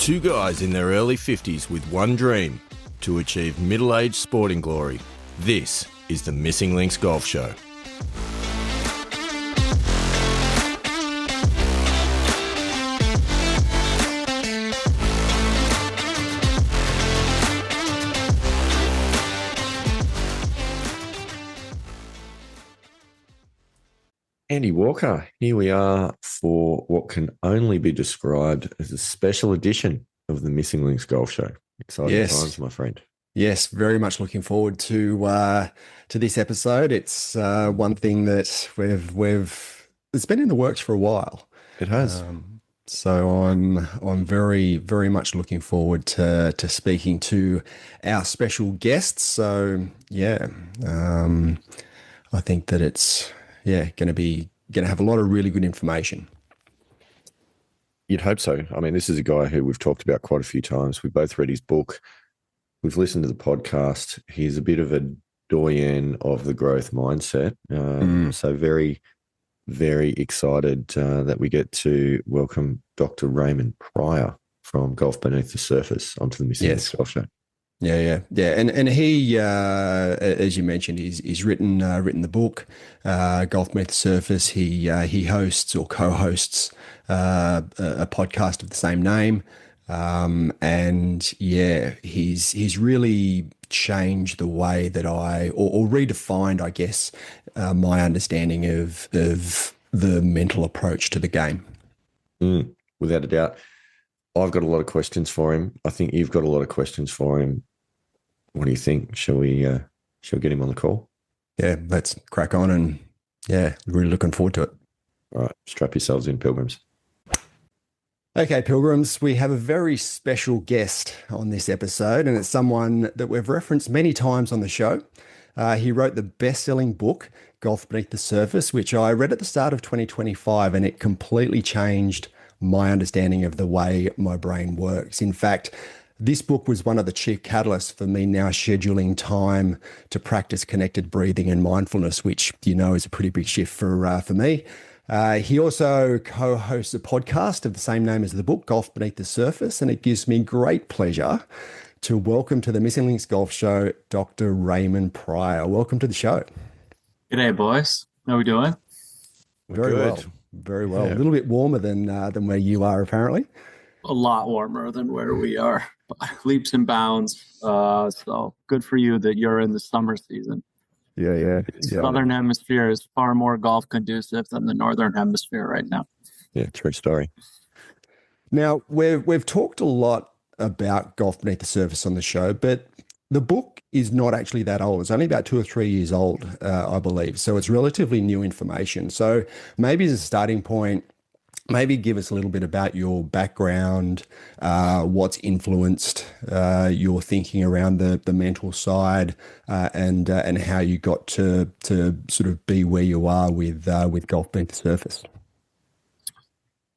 Two guys in their early 50s with one dream: to achieve middle-aged sporting glory. This is the Missing Links Golf Show. Andy Walker, here we are for what can only be described as a special edition of the Missing Links Golf Show. Exciting times, my friend. Yes, very much looking forward to this episode. It's one thing that it's been in the works for a while. It has. So I'm very, very much looking forward to speaking to our special guests. So I think that it's going to have a lot of really good information. You'd hope so. I mean, this is a guy who we've talked about quite a few times. We both read his book. We've listened to the podcast. He's a bit of a doyen of the growth mindset. So very, very excited that we get to welcome Dr. Raymond Prior from Golf Beneath the Surface onto the Missing Links Golf Show. Yeah. And he, as you mentioned, he's written the book, Golf Beneath the Surface. He hosts or co-hosts a podcast of the same name, he's really changed the way that or redefined, I guess, my understanding of the mental approach to the game. Without a doubt. I've got a lot of questions for him. I think you've got a lot of questions for him. What do you think? Shall we get him on the call? Yeah, let's crack on, and really looking forward to it. All right, strap yourselves in, pilgrims. Okay, pilgrims, we have a very special guest on this episode, and it's someone that we've referenced many times on the show. He wrote the best-selling book, Golf Beneath the Surface, which I read at the start of 2025, and it completely changed my understanding of the way my brain works. In fact, this book was one of the chief catalysts for me now scheduling time to practice connected breathing and mindfulness, which, is a pretty big shift for me. He also co-hosts a podcast of the same name as the book, Golf Beneath the Surface, and it gives me great pleasure to welcome to the Missing Links Golf Show, Dr. Raymond Prior. Welcome to the show. G'day, boys. How we doing? Very well. Very well. Yeah. A little bit warmer than where you are, apparently. A lot warmer than where we are, leaps and bounds. So good for you that you're in the summer season. Yeah. Southern hemisphere is far more golf conducive than the northern hemisphere right now. Yeah, true story. Now, we've talked a lot about Golf Beneath the Surface on the show, but the book is not actually that old. It's only about 2 or 3 years old, I believe. So it's relatively new information. So maybe as a starting point, maybe give us a little bit about your background, what's influenced your thinking around the mental side, and how you got to sort of be where you are with Golf Beneath the Surface.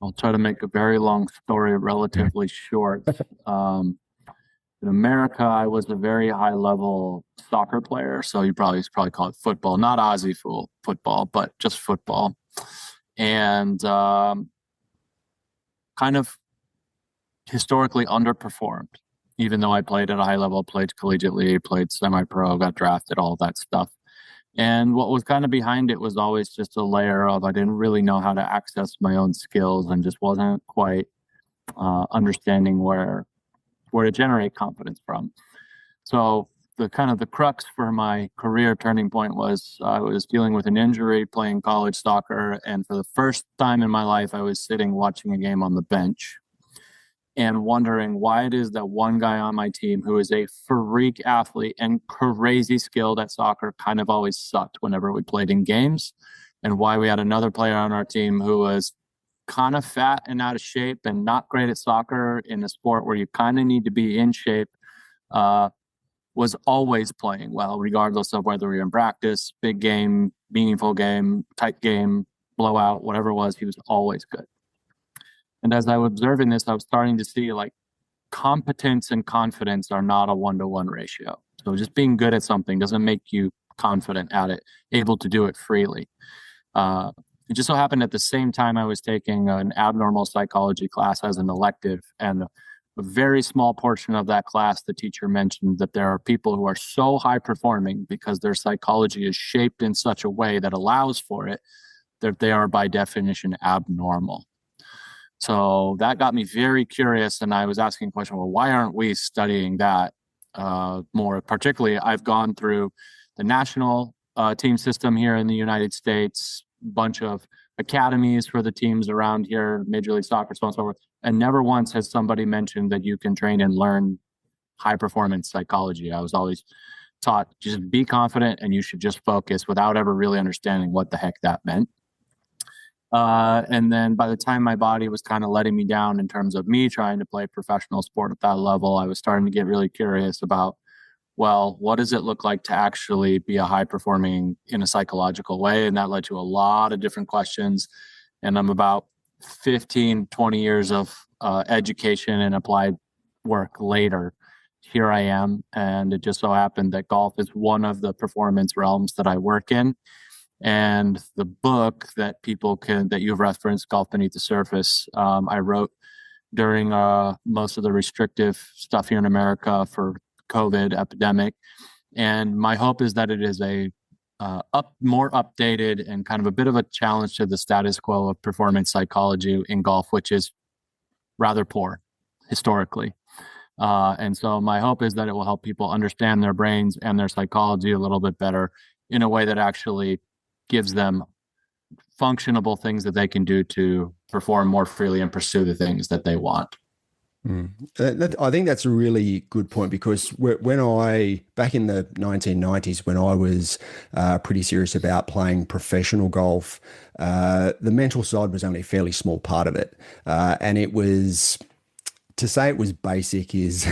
I'll try to make a very long story relatively short. In America, I was a very high-level soccer player, so you probably call it football, not Aussie football, but just football, and kind of historically underperformed. Even though I played at a high level, played collegiately, played semi-pro, got drafted, all that stuff. And what was kind of behind it was always just a layer of I didn't really know how to access my own skills and just wasn't quite understanding where to generate confidence from. So the crux for my career turning point was I was dealing with an injury playing college soccer. And for the first time in my life, I was sitting watching a game on the bench and wondering why it is that one guy on my team who is a freak athlete and crazy skilled at soccer kind of always sucked whenever we played in games, and why we had another player on our team who was kind of fat and out of shape and not great at soccer in a sport where you kind of need to be in shape, was always playing well, regardless of whether we were in practice, big game, meaningful game, tight game, blowout, whatever it was, he was always good. And as I was observing this, I was starting to see like competence and confidence are not a 1-to-1 ratio. So just being good at something doesn't make you confident at it, able to do it freely. It just so happened at the same time I was taking an abnormal psychology class as an elective, and a very small portion of that class, the teacher mentioned that there are people who are so high performing because their psychology is shaped in such a way that allows for it, that they are by definition abnormal. So that got me very curious, and I was asking the question, well, why aren't we studying that more? Particularly, I've gone through the national team system here in the United States, bunch of academies for the teams around here, Major League Soccer, so on and so forth, and never once has somebody mentioned that you can train and learn high performance psychology. I was always taught just be confident and you should just focus without ever really understanding what the heck that meant. And then by the time my body was kind of letting me down in terms of me trying to play professional sport at that level, I was starting to get really curious about, well, what does it look like to actually be a high performing in a psychological way? And that led to a lot of different questions. And I'm about 15, 20 years of education and applied work later. Here I am. And it just so happened that golf is one of the performance realms that I work in. And the book that that you've referenced, Golf Beneath the Surface, I wrote during most of the restrictive stuff here in America for COVID epidemic. And my hope is that it is a more updated and kind of a bit of a challenge to the status quo of performance psychology in golf, which is rather poor historically. And so my hope is that it will help people understand their brains and their psychology a little bit better in a way that actually gives them functionable things that they can do to perform more freely and pursue the things that they want. I think that's a really good point, because back in the 1990s, when I was pretty serious about playing professional golf, the mental side was only a fairly small part of it. And it was, to say it was basic is,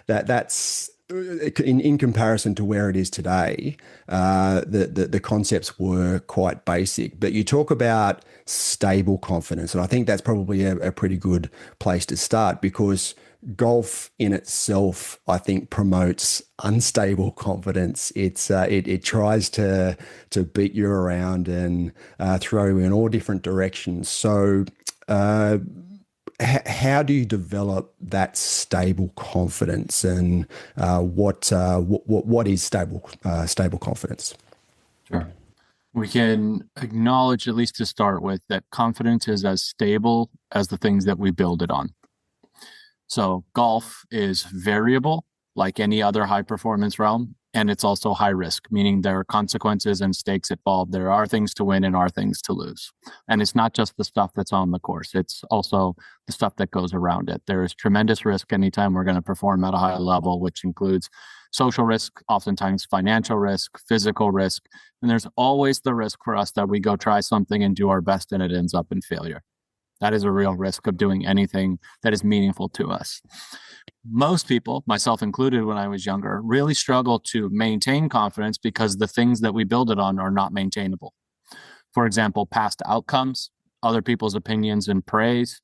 that's in comparison to where it is today, the concepts were quite basic. But you talk about stable confidence, and I think that's probably a pretty good place to start, because golf in itself, I think, promotes unstable confidence. It tries to beat you around and throw you in all different directions. So how do you develop that stable confidence, and what is stable confidence? Sure. We can acknowledge, at least to start with, that confidence is as stable as the things that we build it on. So golf is variable, like any other high performance realm, and it's also high risk, meaning there are consequences and stakes involved. There are things to win and are things to lose. And it's not just the stuff that's on the course. It's also the stuff that goes around it. There is tremendous risk anytime we're going to perform at a high level, which includes social risk, oftentimes financial risk, physical risk. And there's always the risk for us that we go try something and do our best and it ends up in failure. That is a real risk of doing anything that is meaningful to us. Most people, myself included when I was younger, really struggle to maintain confidence because the things that we build it on are not maintainable. For example, past outcomes, other people's opinions and praise,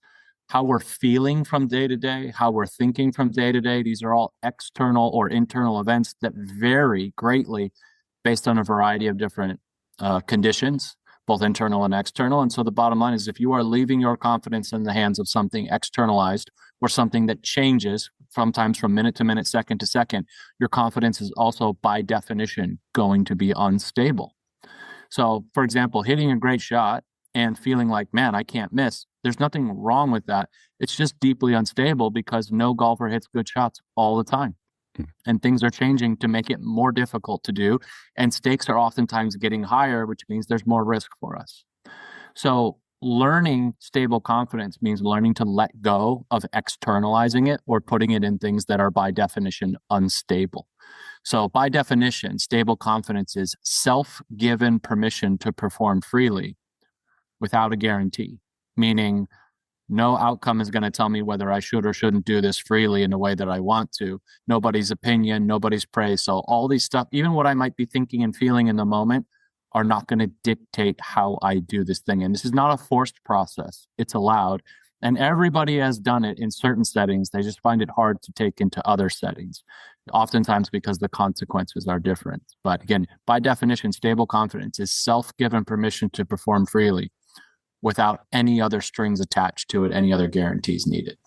how we're feeling from day to day, how we're thinking from day to day. These are all external or internal events that vary greatly based on a variety of different conditions, both internal and external. And so the bottom line is, if you are leaving your confidence in the hands of something externalized or something that changes sometimes from minute to minute, second to second, your confidence is also by definition going to be unstable. So, for example, hitting a great shot and feeling like, man, I can't miss. There's nothing wrong with that. It's just deeply unstable because no golfer hits good shots all the time. And things are changing to make it more difficult to do. And stakes are oftentimes getting higher, which means there's more risk for us. So learning stable confidence means learning to let go of externalizing it or putting it in things that are by definition unstable. So by definition, stable confidence is self-given permission to perform freely without a guarantee, meaning no outcome is going to tell me whether I should or shouldn't do this freely in the way that I want to. Nobody's opinion, nobody's praise. So all these stuff, even what I might be thinking and feeling in the moment, are not going to dictate how I do this thing. And this is not a forced process. It's allowed. And everybody has done it in certain settings. They just find it hard to take into other settings, oftentimes because the consequences are different. But again, by definition, stable confidence is self-given permission to perform freely without any other strings attached to it, any other guarantees needed.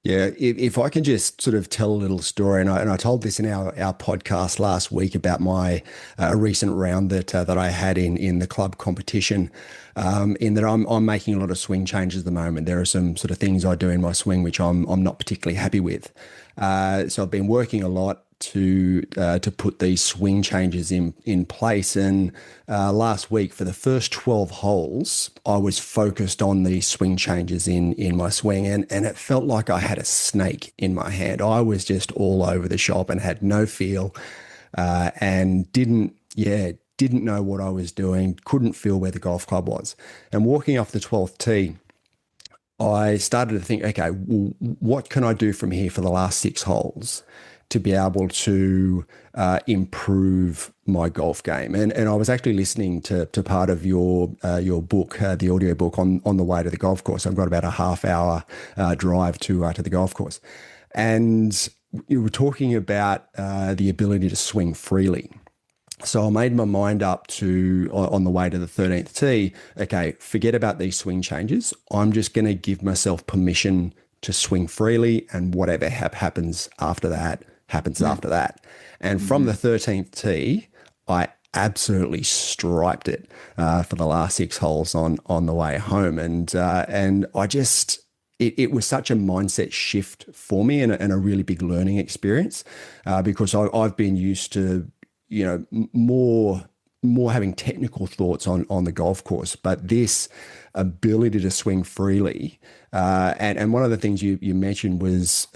Yeah, if I can just sort of tell a little story, and I told this in our podcast last week about my recent round that I had in the club competition. In that I'm making a lot of swing changes at the moment. There are some sort of things I do in my swing which I'm not particularly happy with. So I've been working a lot to put these swing changes in place. And last week, for the first 12 holes, I was focused on these swing changes in my swing, and it felt like I had a snake in my hand. I was just all over the shop and had no feel, and didn't know what I was doing, couldn't feel where the golf club was. And walking off the 12th tee, I started to think, okay, well, what can I do from here for the last 6 holes to be able to improve my golf game? And I was actually listening to part of your book, the audio book on the way to the golf course. I've got about a half-hour drive to the golf course, and you were talking about the ability to swing freely. So I made my mind up to, on the way to the 13th tee, okay, forget about these swing changes. I'm just going to give myself permission to swing freely, and whatever happens after that, happens after that. And from the 13th tee, I absolutely striped it for the last 6 holes on the way home. And I just, it was such a mindset shift for me, and a really big learning experience, because I've been used to, more having technical thoughts on the golf course, but this ability to swing freely, and one of the things you mentioned was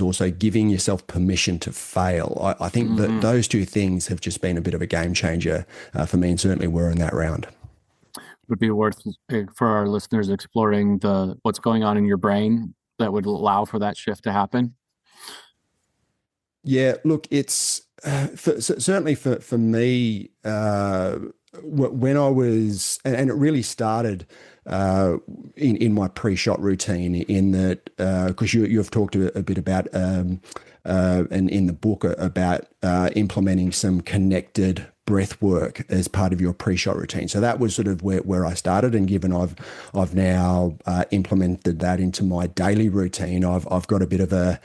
also giving yourself permission to fail. I think that those two things have just been a bit of a game changer for me, and certainly were in that round. Would be worth for our listeners exploring what's going on in your brain that would allow for that shift to happen. Yeah, look, it's certainly for me, when I was, and it really started in my pre-shot routine, in that, because you've talked a bit about, and in the book about implementing some connected breath work as part of your pre-shot routine. So that was sort of where I started, and given I've now implemented that into my daily routine, I've got a bit of a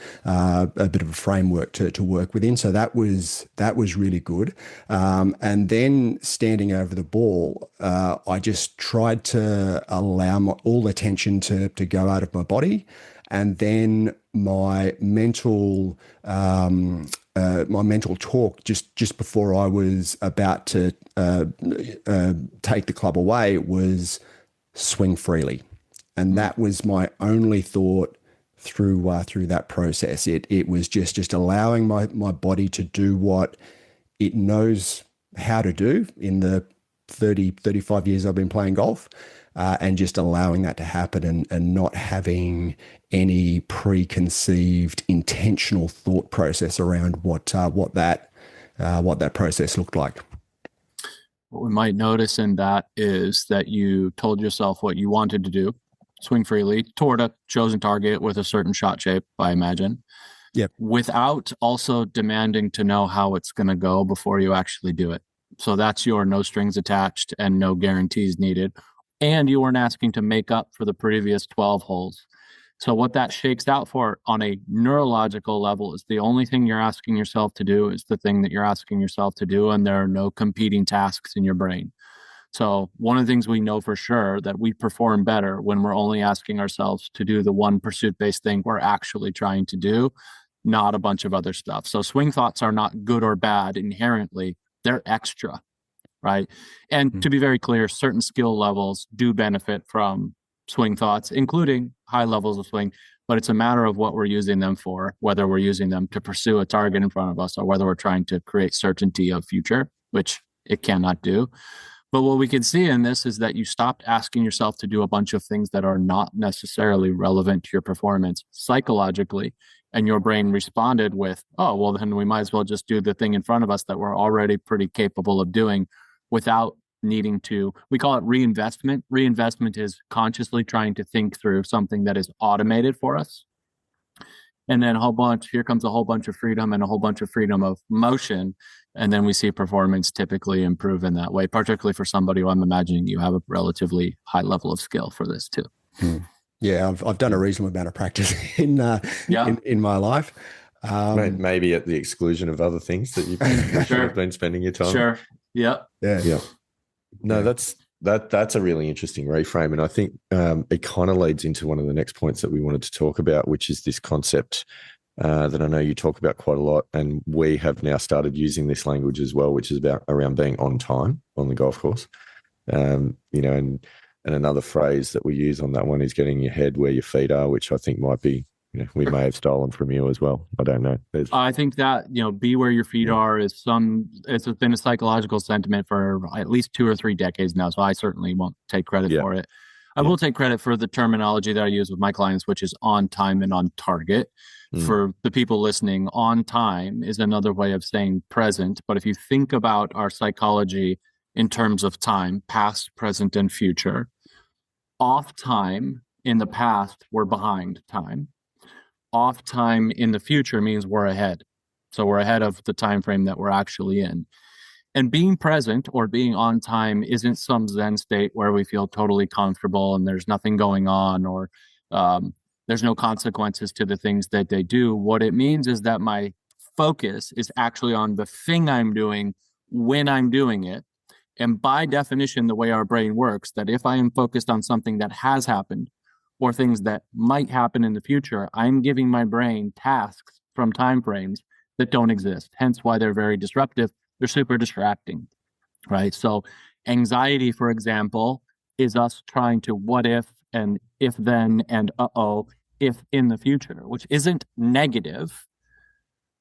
framework to work within. So that was really good. And then standing over the ball, I just tried to allow all the tension to go out of my body, and then my mental talk just before I was about to take the club away was swing freely, and that was my only thought through that process. It was just allowing my body to do what it knows how to do in the 35 years I've been playing golf, and just allowing that to happen, and not having any preconceived intentional thought process around what that process looked like. What we might notice in that is that you told yourself what you wanted to do, swing freely toward a chosen target with a certain shot shape, I imagine. Yep. Without also demanding to know how it's going to go before you actually do it. So that's your no strings attached and no guarantees needed. And you weren't asking to make up for the previous 12 holes. So what that shakes out for on a neurological level is the only thing you're asking yourself to do is the thing that you're asking yourself to do, and there are no competing tasks in your brain. So one of the things we know for sure that we perform better when we're only asking ourselves to do the one pursuit-based thing we're actually trying to do, not a bunch of other stuff. So swing thoughts are not good or bad inherently. They're extra, right? And to be very clear, certain skill levels do benefit from swing thoughts, including high levels of swing, but it's a matter of what we're using them for, whether we're using them to pursue a target in front of us or whether we're trying to create certainty of future, which it cannot do. But what we can see in this is that you stopped asking yourself to do a bunch of things that are not necessarily relevant to your performance psychologically, and your brain responded with, oh, well, then we might as well just do the thing in front of us that we're already pretty capable of doing without needing to. We call it reinvestment. Reinvestment is consciously trying to think through something that is automated for us. And then here comes a whole bunch of freedom and a whole bunch of freedom of motion. And then we see performance typically improve in that way, particularly for somebody who I'm imagining you have a relatively high level of skill for this too. Yeah, I've done a reasonable amount of practice Yeah, in my life. Maybe at the exclusion of other things that you should have been spending your time. sure. Yep. Yeah. Yeah. No, Yeah. that's a really interesting reframe, and I think it kind of leads into one of the next points that we wanted to talk about, which is this concept that I know you talk about quite a lot, and we have now started using this language as well, which is about around being on time on the golf course. And another phrase that we use on that one is getting your head where your feet are, which I think might be, we may have stolen from you as well. I don't know. I think that, be where your feet are it's been a psychological sentiment for at least 2 or 3 decades now. So I certainly won't take credit for it. I will take credit for the terminology that I use with my clients, which is on time and on target. For the people listening, on time is another way of saying present. But if you think about our psychology in terms of time, past, present, and future, off time in the past, we're behind time. Off time in the future means we're ahead. So we're ahead of the time frame that we're actually in. And being present or being on time isn't some Zen state where we feel totally comfortable and there's nothing going on, or there's no consequences to the things that they do. What it means is that my focus is actually on the thing I'm doing when I'm doing it. And by definition, the way our brain works, that if I am focused on something that has happened or things that might happen in the future, I'm giving my brain tasks from time frames that don't exist. Hence why they're very disruptive. They're super distracting, right? So anxiety, for example, is us trying to what if and if then and if in the future, which isn't negative.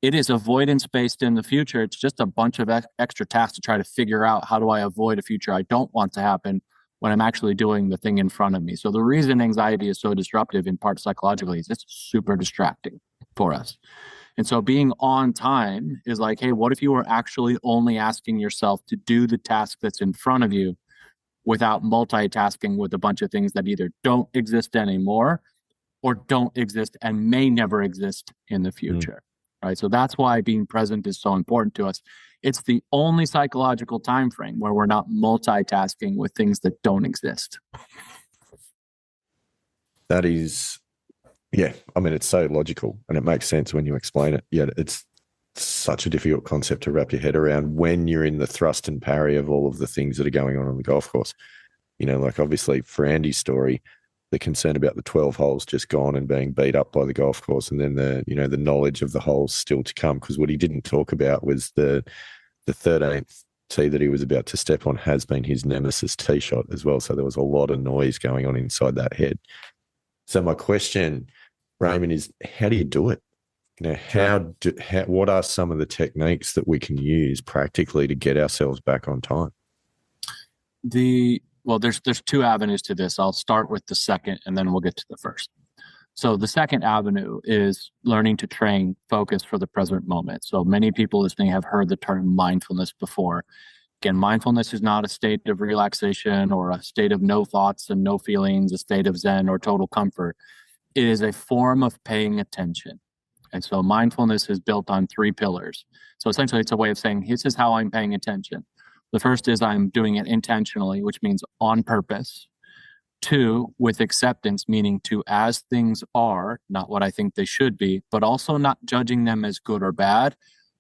It is avoidance based in the future. It's just a bunch of extra tasks to try to figure out how do I avoid a future I don't want to happen when I'm actually doing the thing in front of me. So the reason anxiety is so disruptive, in part psychologically, is it's super distracting for us. And so being on time is like, hey, what if you were actually only asking yourself to do the task that's in front of you without multitasking with a bunch of things that either don't exist anymore or don't exist and may never exist in the future, right? So that's why being present is so important to us. It's the only psychological time frame where we're not multitasking with things that don't exist. That is, yeah. I mean, it's so logical and it makes sense when you explain it. Yet it's such a difficult concept to wrap your head around when you're in the thrust and parry of all of the things that are going on the golf course. Like obviously for Andy's story, the concern about the 12 holes just gone and being beat up by the golf course, and then the knowledge of the holes still to come. Because what he didn't talk about was the 13th tee that he was about to step on has been his nemesis tee shot as well. So there was a lot of noise going on inside that head. So my question, Raymond, is how do you do it? What are some of the techniques that we can use practically to get ourselves back on time? Well, there's 2 avenues to this. I'll start with the second and then we'll get to the first. So the second avenue is learning to train focus for the present moment. So many people listening have heard the term mindfulness before. Again, mindfulness is not a state of relaxation or a state of no thoughts and no feelings, a state of Zen or total comfort. It is a form of paying attention. And so mindfulness is built on 3 pillars. So essentially it's a way of saying, this is how I'm paying attention. The first is I'm doing it intentionally, which means on purpose. 2, with acceptance, meaning to as things are, not what I think they should be, but also not judging them as good or bad,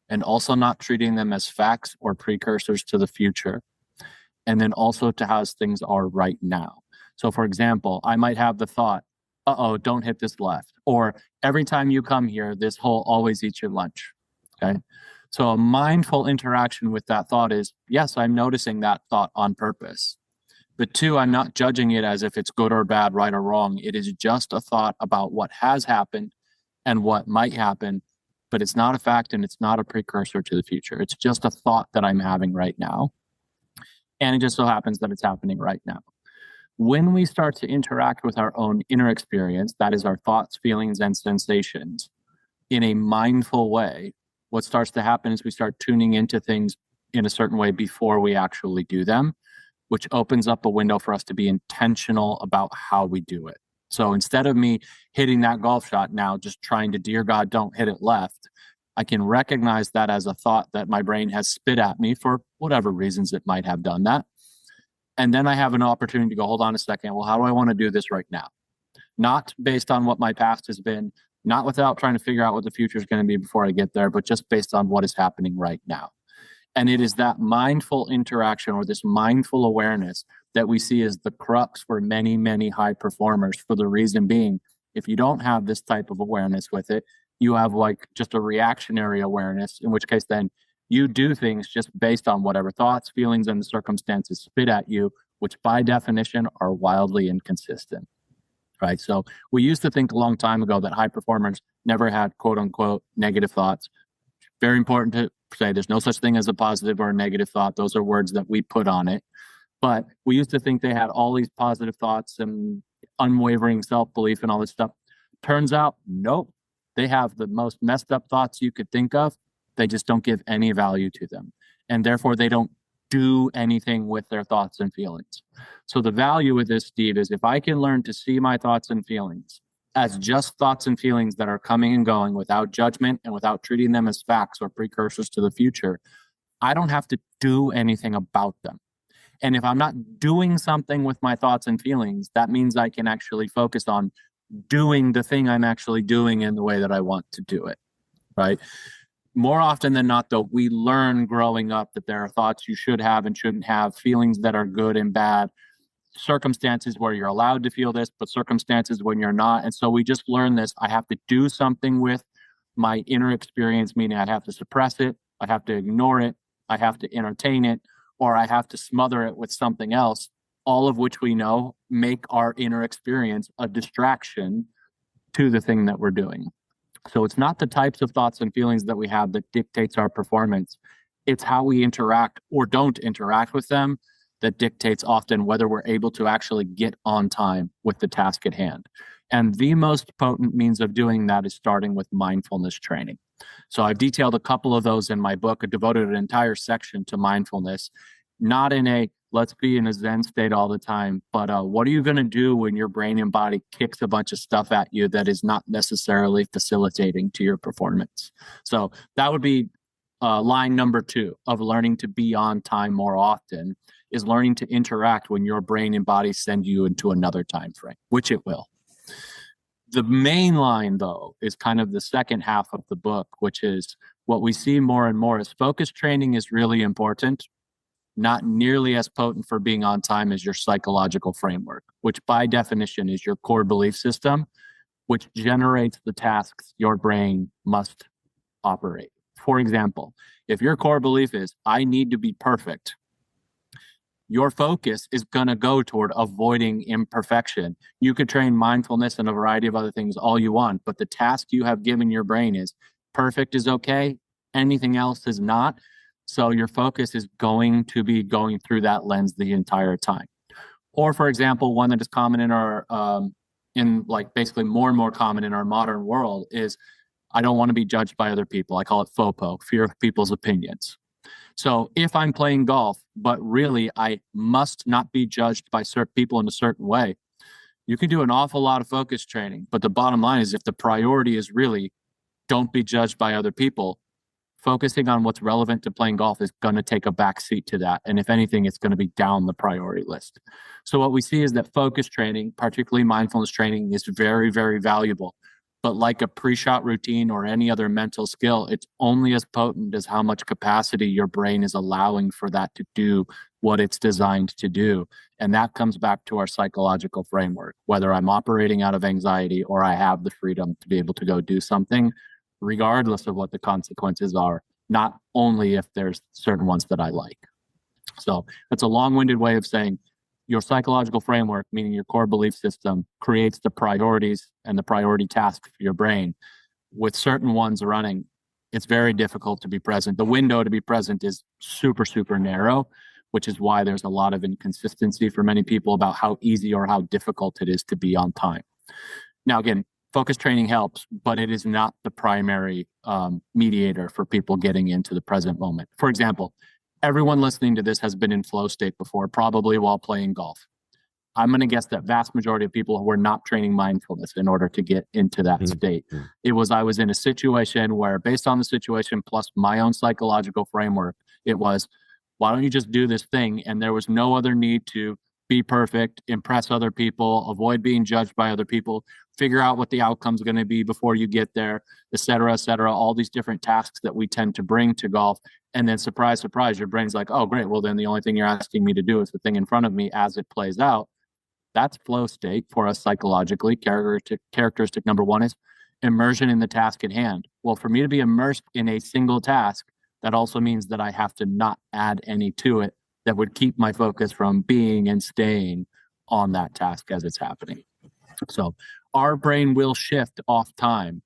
and also not treating them as facts or precursors to the future. And then also to as things are right now. So for example, I might have the thought, don't hit this left. Or every time you come here, this hole always eats your lunch. Okay. So a mindful interaction with that thought is, yes, I'm noticing that thought on purpose. But 2, I'm not judging it as if it's good or bad, right or wrong. It is just a thought about what has happened and what might happen, but it's not a fact and it's not a precursor to the future. It's just a thought that I'm having right now. And it just so happens that it's happening right now. When we start to interact with our own inner experience, that is our thoughts, feelings, and sensations, in a mindful way, what starts to happen is we start tuning into things in a certain way before we actually do them, which opens up a window for us to be intentional about how we do it. So instead of me hitting that golf shot now, just trying to, dear God, don't hit it left, I can recognize that as a thought that my brain has spit at me for whatever reasons it might have done that. And then I have an opportunity to go, hold on a second. Well, how do I want to do this right now? not based on what my past has been, not without trying to figure out what the future is going to be before I get there, but just based on what is happening right now. And it is that mindful interaction or this mindful awareness that we see as the crux for many, many high performers, for the reason being, if you don't have this type of awareness with it, you have like just a reactionary awareness, in which case then you do things just based on whatever thoughts, feelings, and the circumstances spit at you, which by definition are wildly inconsistent, right? So we used to think a long time ago that high performers never had quote unquote negative thoughts. Very important to say there's no such thing as a positive or a negative thought. Those are words that we put on it. But we used to think they had all these positive thoughts and unwavering self-belief and all this stuff. Turns out, nope. They have the most messed up thoughts you could think of. They just don't give any value to them. And therefore, they don't do anything with their thoughts and feelings. So the value with this, Steve, is if I can learn to see my thoughts and feelings as just thoughts and feelings that are coming and going without judgment and without treating them as facts or precursors to the future, I don't have to do anything about them. And if I'm not doing something with my thoughts and feelings, that means I can actually focus on doing the thing I'm actually doing in the way that I want to do it, right? More often than not, though, we learn growing up that there are thoughts you should have and shouldn't have, feelings that are good and bad, circumstances where you're allowed to feel this, but circumstances when you're not. And so we just learn this. I have to do something with my inner experience, meaning I have to suppress it, I have to ignore it, I have to entertain it, or I have to smother it with something else, all of which we know make our inner experience a distraction to the thing that we're doing. So it's not the types of thoughts and feelings that we have that dictates our performance. It's how we interact or don't interact with them that dictates often whether we're able to actually get on time with the task at hand. And the most potent means of doing that is starting with mindfulness training. So I've detailed a couple of those in my book. I devoted an entire section to mindfulness, not in a let's be in a Zen state all the time, but what are you going to do when your brain and body kicks a bunch of stuff at you that is not necessarily facilitating to your performance? So that would be line number 2 of learning to be on time more often, is learning to interact when your brain and body send you into another time frame, which it will. The main line, though, is kind of the second half of the book, which is what we see more and more is focus training is really important, not nearly as potent for being on time as your psychological framework, which by definition is your core belief system, which generates the tasks your brain must operate. For example, if your core belief is, I need to be perfect, your focus is going to go toward avoiding imperfection. You could train mindfulness and a variety of other things all you want, but the task you have given your brain is perfect is okay, anything else is not. So your focus is going to be going through that lens the entire time. Or for example, one that is common in our, basically more and more common in our modern world is, I don't want to be judged by other people. I call it FOPO, fear of people's opinions. So if I'm playing golf, but really I must not be judged by certain people in a certain way, you can do an awful lot of focus training. But the bottom line is if the priority is really don't be judged by other people, focusing on what's relevant to playing golf is going to take a backseat to that. And if anything, it's going to be down the priority list. So what we see is that focus training, particularly mindfulness training, is very, very valuable. But like a pre-shot routine or any other mental skill, it's only as potent as how much capacity your brain is allowing for that to do what it's designed to do. And that comes back to our psychological framework, whether I'm operating out of anxiety or I have the freedom to be able to go do something, regardless of what the consequences are, not only if there's certain ones that I like. So that's a long-winded way of saying your psychological framework, meaning your core belief system, creates the priorities and the priority tasks for your brain. With certain ones running, it's very difficult to be present. The window to be present is super, super narrow, which is why there's a lot of inconsistency for many people about how easy or how difficult it is to be on time. Now, again, focus training helps, but it is not the primary mediator for people getting into the present moment. For example, everyone listening to this has been in flow state before, probably while playing golf. I'm going to guess that vast majority of people were not training mindfulness in order to get into that state. I was in a situation where, based on the situation plus my own psychological framework, it was, why don't you just do this thing? And there was no other need to be perfect, impress other people, avoid being judged by other people, figure out what the outcome's going to be before you get there, et cetera, all these different tasks that we tend to bring to golf. And then surprise, surprise, your brain's like, oh, great. Well, then the only thing you're asking me to do is the thing in front of me as it plays out. That's flow state for us psychologically. Characteristic number one is immersion in the task at hand. Well, for me to be immersed in a single task, that also means that I have to not add any to it that would keep my focus from being and staying on that task as it's happening. So our brain will shift off time,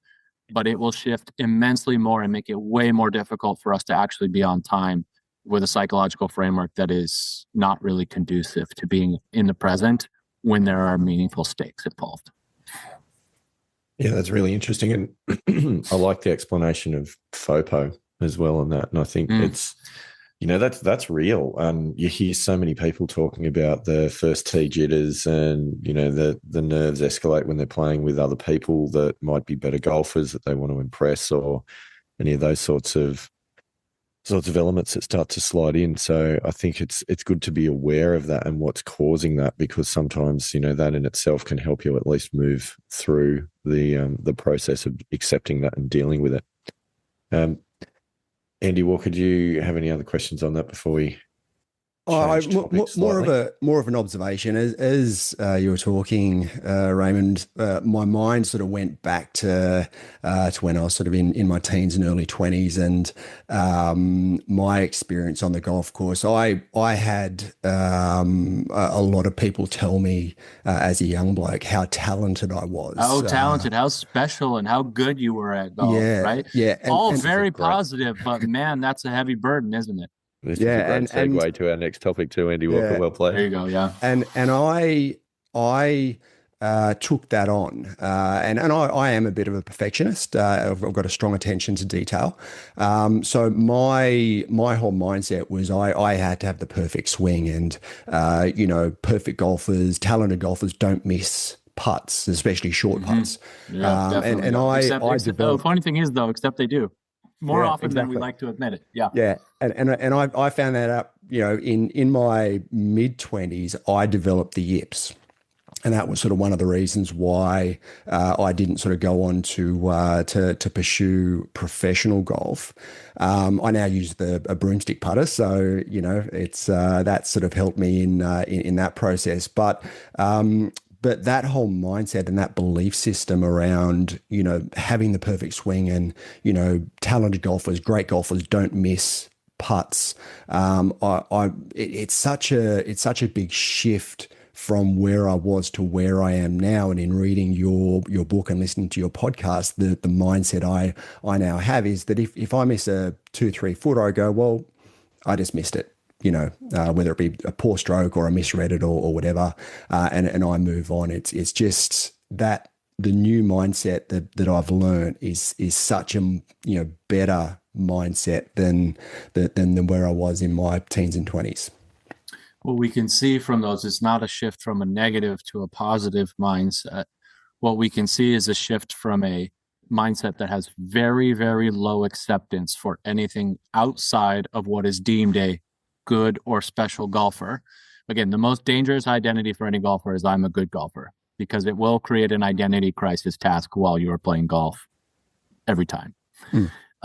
but it will shift immensely more and make it way more difficult for us to actually be on time with a psychological framework that is not really conducive to being in the present when there are meaningful stakes involved. Yeah, that's really interesting. And I like the explanation of FOPO as well on that. And I think it's, that's real. You hear so many people talking about the first tee jitters and, the nerves escalate when they're playing with other people that might be better golfers that they want to impress, or any of those sorts of elements that start to slide in. So I think it's good to be aware of that and what's causing that, because sometimes, that in itself can help you at least move through the process of accepting that and dealing with it. Andy Walker, do you have any other questions on that before we change topics slightly? More of an observation as you were talking, Raymond. My mind sort of went back to when I was sort of in my teens and early 20s, and my experience on the golf course. I had a lot of people tell me as a young bloke how talented I was. How talented, how special, and how good you were at golf, right? Yeah, all very positive, but man, that's a heavy burden, isn't it? This is a great segue to our next topic too, Andy Walker. Well played. There you go. Yeah. And I took that on, and I am a bit of a perfectionist. I've got a strong attention to detail. So my whole mindset was I had to have the perfect swing, and perfect golfers, talented golfers don't miss putts, especially short putts. Yeah, and I developed. The funny thing is, though, except they do. More often than we like to admit it. Yeah. Yeah. And I found that out, in my mid-20s, I developed the yips. And that was sort of one of the reasons why I didn't sort of go on to pursue professional golf. I now use a broomstick putter, so it's that sort of helped me in that process. But that whole mindset and that belief system around, having the perfect swing and, talented golfers, great golfers don't miss putts. It's such a big shift from where I was to where I am now. And in reading your book and listening to your podcast, the mindset I now have is that if I miss a 2-3 footer, I go, well, I just missed it. Whether it be a poor stroke or a misread it or whatever, and I move on. It's just that the new mindset that I've learned is such a better mindset than where I was in my teens and 20s. What we can see from those is not a shift from a negative to a positive mindset. What we can see is a shift from a mindset that has very, very low acceptance for anything outside of what is deemed a good or special golfer. Again, the most dangerous identity for any golfer is I'm a good golfer, because it will create an identity crisis task while you are playing golf every time.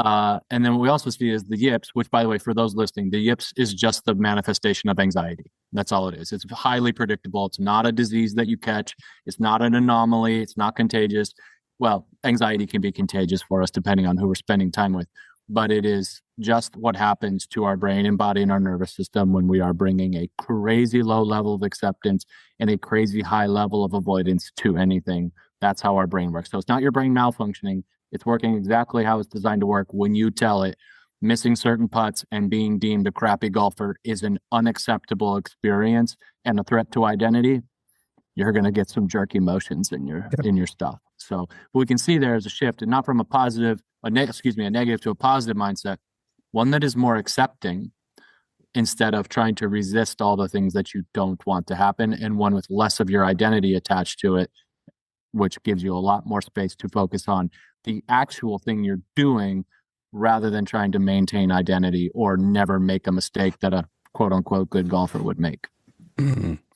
And then what we also see is the yips, which, by the way, for those listening, the yips is just the manifestation of anxiety. That's all it is. It's highly predictable. It's not a disease that you catch. It's not an anomaly. It's not contagious. Well, anxiety can be contagious for us depending on who we're spending time with. But it is just what happens to our brain and body and our nervous system when we are bringing a crazy low level of acceptance and a crazy high level of avoidance to anything. That's how our brain works. So it's not your brain malfunctioning. It's working exactly how it's designed to work when you tell it. Missing certain putts and being deemed a crappy golfer is an unacceptable experience and a threat to identity. You're going to get some jerky motions in your stuff. So what we can see there is a shift, and not from a negative to a positive mindset, one that is more accepting instead of trying to resist all the things that you don't want to happen, and one with less of your identity attached to it, which gives you a lot more space to focus on the actual thing you're doing rather than trying to maintain identity or never make a mistake that a quote unquote good golfer would make.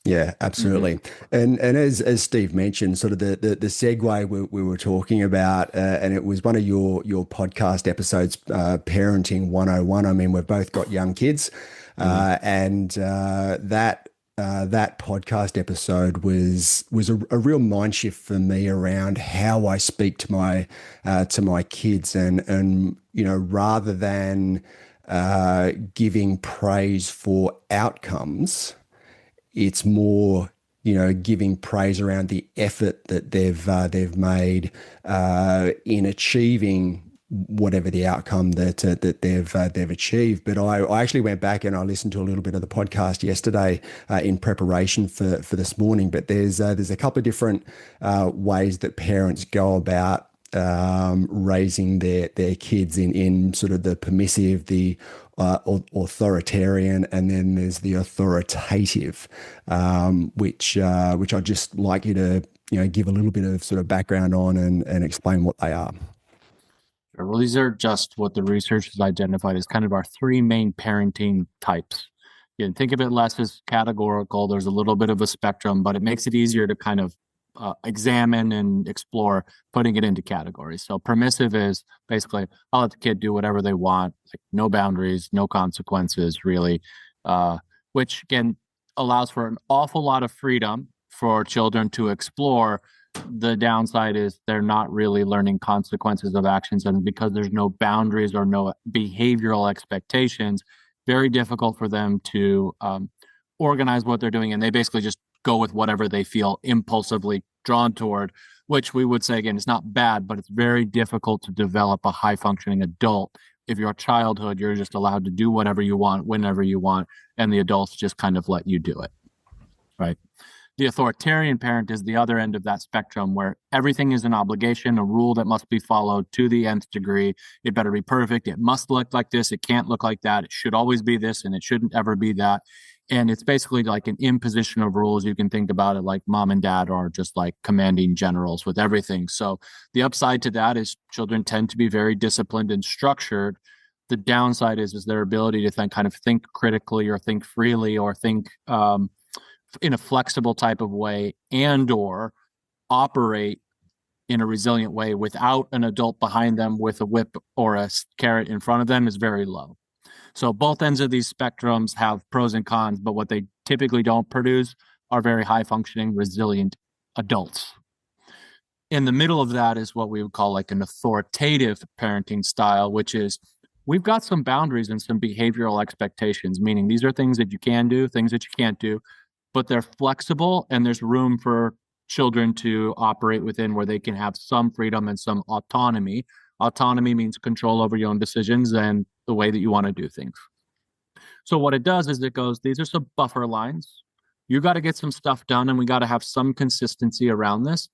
Yeah, absolutely. And as Steve mentioned, sort of the segue we were talking about, and it was one of your podcast episodes, Parenting 101. I mean, we've both got young kids, and that podcast episode was a real mind shift for me around how I speak to my kids, and rather than giving praise for outcomes, it's more, giving praise around the effort that they've made in achieving whatever the outcome that they've achieved. But I actually went back and I listened to a little bit of the podcast yesterday in preparation for this morning. But there's a couple of different ways that parents go about raising their kids in sort of the permissive, the authoritarian, and then there's the authoritative, which I'd just like you to give a little bit of sort of background on and explain what they are. Sure. Well, these are just what the research has identified as kind of our three main parenting types. You can think of it less as categorical. There's a little bit of a spectrum, but it makes it easier to kind of examine and explore putting it into categories. So permissive is basically, I'll let the kid do whatever they want, like no boundaries, no consequences, really, which again allows for an awful lot of freedom for children to explore. The downside is they're not really learning consequences of actions, and because there's no boundaries or no behavioral expectations, very difficult for them to organize what they're doing, and they basically just go with whatever they feel impulsively drawn toward, which we would say, again, it's not bad, but it's very difficult to develop a high-functioning adult. If your childhood, you're just allowed to do whatever you want, whenever you want, and the adults just kind of let you do it, right? The authoritarian parent is the other end of that spectrum, where everything is an obligation, a rule that must be followed to the nth degree. It better be perfect. It must look like this. It can't look like that. It should always be this, and it shouldn't ever be that. And it's basically like an imposition of rules. You can think about it like mom and dad are just like commanding generals with everything. So the upside to that is children tend to be very disciplined and structured. The downside is their ability to kind of think critically or think freely or think in a flexible type of way and or operate in a resilient way without an adult behind them with a whip or a carrot in front of them is very low. So both ends of these spectrums have pros and cons, but what they typically don't produce are very high functioning, resilient adults. In the middle of that is what we would call like an authoritative parenting style, which is we've got some boundaries and some behavioral expectations, meaning these are things that you can do, things that you can't do, but they're flexible and there's room for children to operate within where they can have some freedom and some autonomy. Autonomy means control over your own decisions and the way that you want to do things. So what it does is it goes, these are some buffer lines. You got to get some stuff done and we got to have some consistency around this,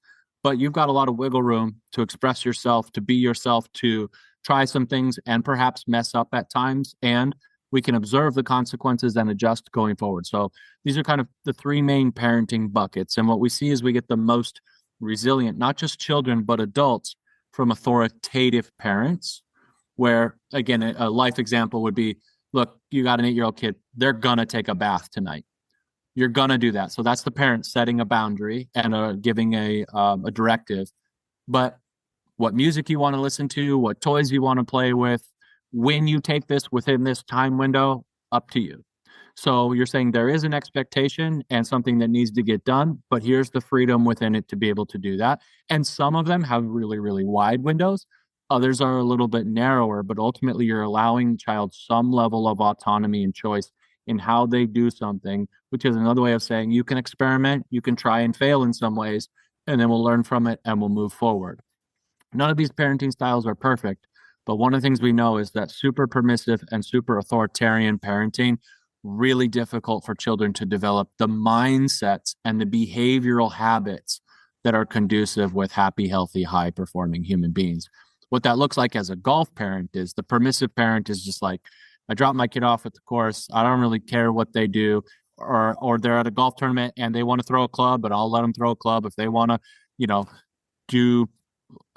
but you've got a lot of wiggle room to express yourself, to be yourself, to try some things and perhaps mess up at times. And we can observe the consequences and adjust going forward. So these are kind of the three main parenting buckets. And what we see is we get the most resilient, not just children, but adults from authoritative parents, where, again, a life example would be, look, you got an 8-year-old kid, they're going to take a bath tonight. You're going to do that. So that's the parent setting a boundary and giving a directive. But what music you want to listen to, what toys you want to play with, when you take this within this time window, up to you. So you're saying there is an expectation and something that needs to get done, but here's the freedom within it to be able to do that. And some of them have really, really wide windows. Others are a little bit narrower, but ultimately you're allowing the child some level of autonomy and choice in how they do something, which is another way of saying you can experiment, you can try and fail in some ways, and then we'll learn from it and we'll move forward. None of these parenting styles are perfect, but one of the things we know is that super permissive and super authoritarian parenting, really difficult for children to develop the mindsets and the behavioral habits that are conducive with happy, healthy, high-performing human beings. What that looks like as a golf parent is the permissive parent is just like, I drop my kid off at the course. I don't really care what they do, or they're at a golf tournament and they want to throw a club, but I'll let them throw a club. If they want to, do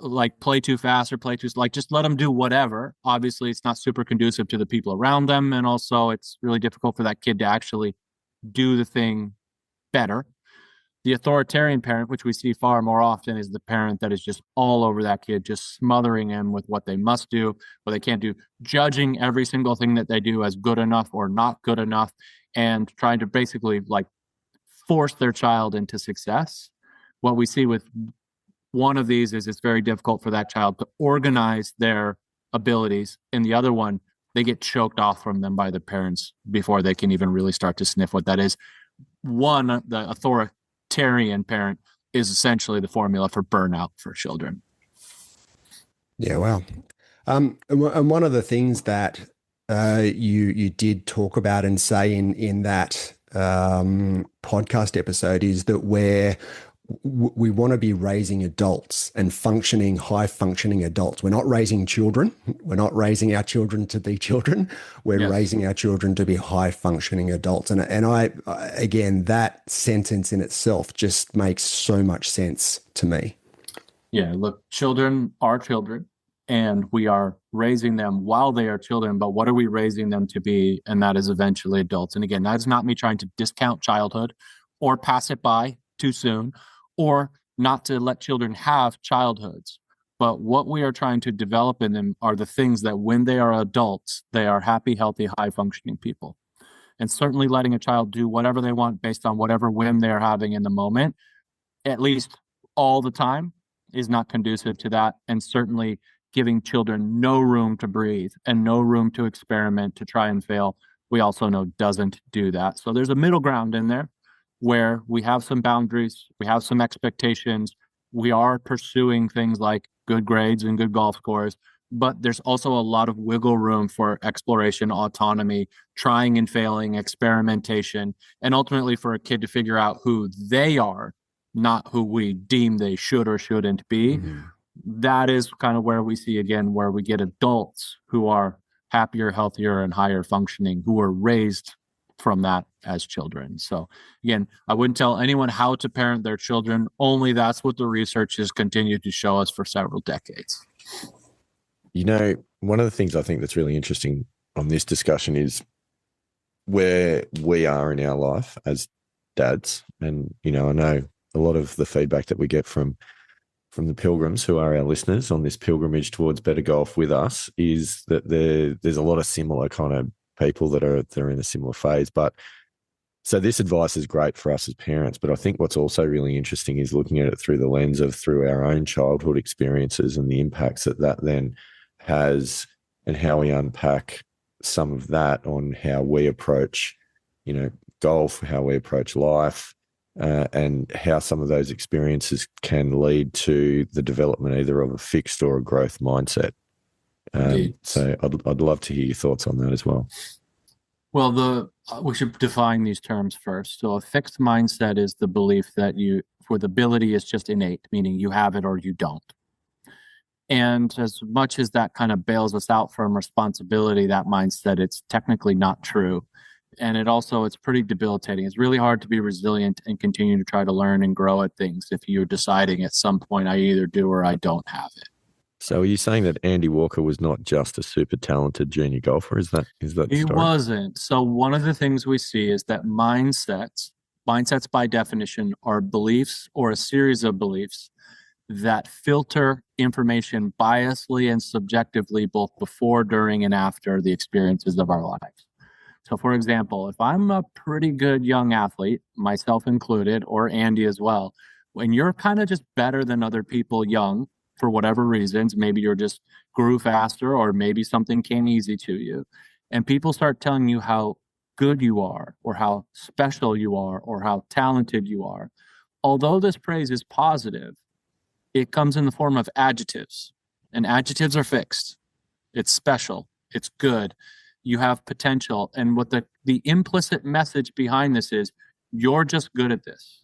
like play too fast or play too, like just let them do whatever. Obviously, it's not super conducive to the people around them. And also it's really difficult for that kid to actually do the thing better. The authoritarian parent, which we see far more often, is the parent that is just all over that kid, just smothering him with what they must do, what they can't do, judging every single thing that they do as good enough or not good enough, and trying to basically like force their child into success. What we see with one of these is it's very difficult for that child to organize their abilities. And the other one, they get choked off from them by the parents before they can even really start to sniff what that is. One, the authoritarian parent is essentially the formula for burnout for children. Yeah, wow. And one of the things that you did talk about and say in that podcast episode is that we want to be raising adults and high functioning adults. We're not raising children. We're not raising our children to be children. We're raising our children to be high functioning adults. And I, again, that sentence in itself just makes so much sense to me. Yeah, look, children are children, and we are raising them while they are children, but what are we raising them to be? And that is eventually adults. And again, that's not me trying to discount childhood or pass it by too soon, or not to let children have childhoods. But what we are trying to develop in them are the things that when they are adults, they are happy, healthy, high functioning people. And certainly letting a child do whatever they want based on whatever whim they're having in the moment, at least all the time, is not conducive to that. And certainly giving children no room to breathe and no room to experiment, to try and fail, we also know doesn't do that. So there's a middle ground in there where we have some boundaries, we have some expectations, we are pursuing things like good grades and good golf scores, but there's also a lot of wiggle room for exploration, autonomy, trying and failing, experimentation, and ultimately for a kid to figure out who they are, not who we deem they should or shouldn't be. Mm-hmm. That is kind of where we see, again, where we get adults who are happier, healthier, and higher functioning, who were raised from that as children. So again, I wouldn't tell anyone how to parent their children, only that's what the research has continued to show us for several decades. You know, one of the things I think that's really interesting on this discussion is where we are in our life as dads. And, you know, I know a lot of the feedback that we get from the pilgrims who are our listeners on this pilgrimage towards better golf with us is that there's a lot of similar kind of people that are in a similar phase. But so this advice is great for us as parents, but I think what's also really interesting is looking at it through our own childhood experiences and the impacts that then has, and how we unpack some of that on how we approach, you know, golf, how we approach life, and how some of those experiences can lead to the development either of a fixed or a growth mindset. So I'd love to hear your thoughts on that as well. Well, we should define these terms first. So a fixed mindset is the belief that the ability is just innate, meaning you have it or you don't. And as much as that kind of bails us out from responsibility, that mindset, it's technically not true. And it's pretty debilitating. It's really hard to be resilient and continue to try to learn and grow at things if you're deciding at some point, I either do or I don't have it. So are you saying that Andy Walker was not just a super talented junior golfer? Is that the story? He wasn't. So one of the things we see is that mindsets by definition are beliefs or a series of beliefs that filter information biasly and subjectively, both before, during, and after the experiences of our lives. So for example, if I'm a pretty good young athlete, myself included, or Andy as well, when you're kind of just better than other people young, for whatever reasons, maybe you're just grew faster, or maybe something came easy to you, and people start telling you how good you are, or how special you are, or how talented you are, although this praise is positive, it comes in the form of adjectives, and adjectives are fixed. It's special. It's good. You have potential. And what the implicit message behind this is, you're just good at this,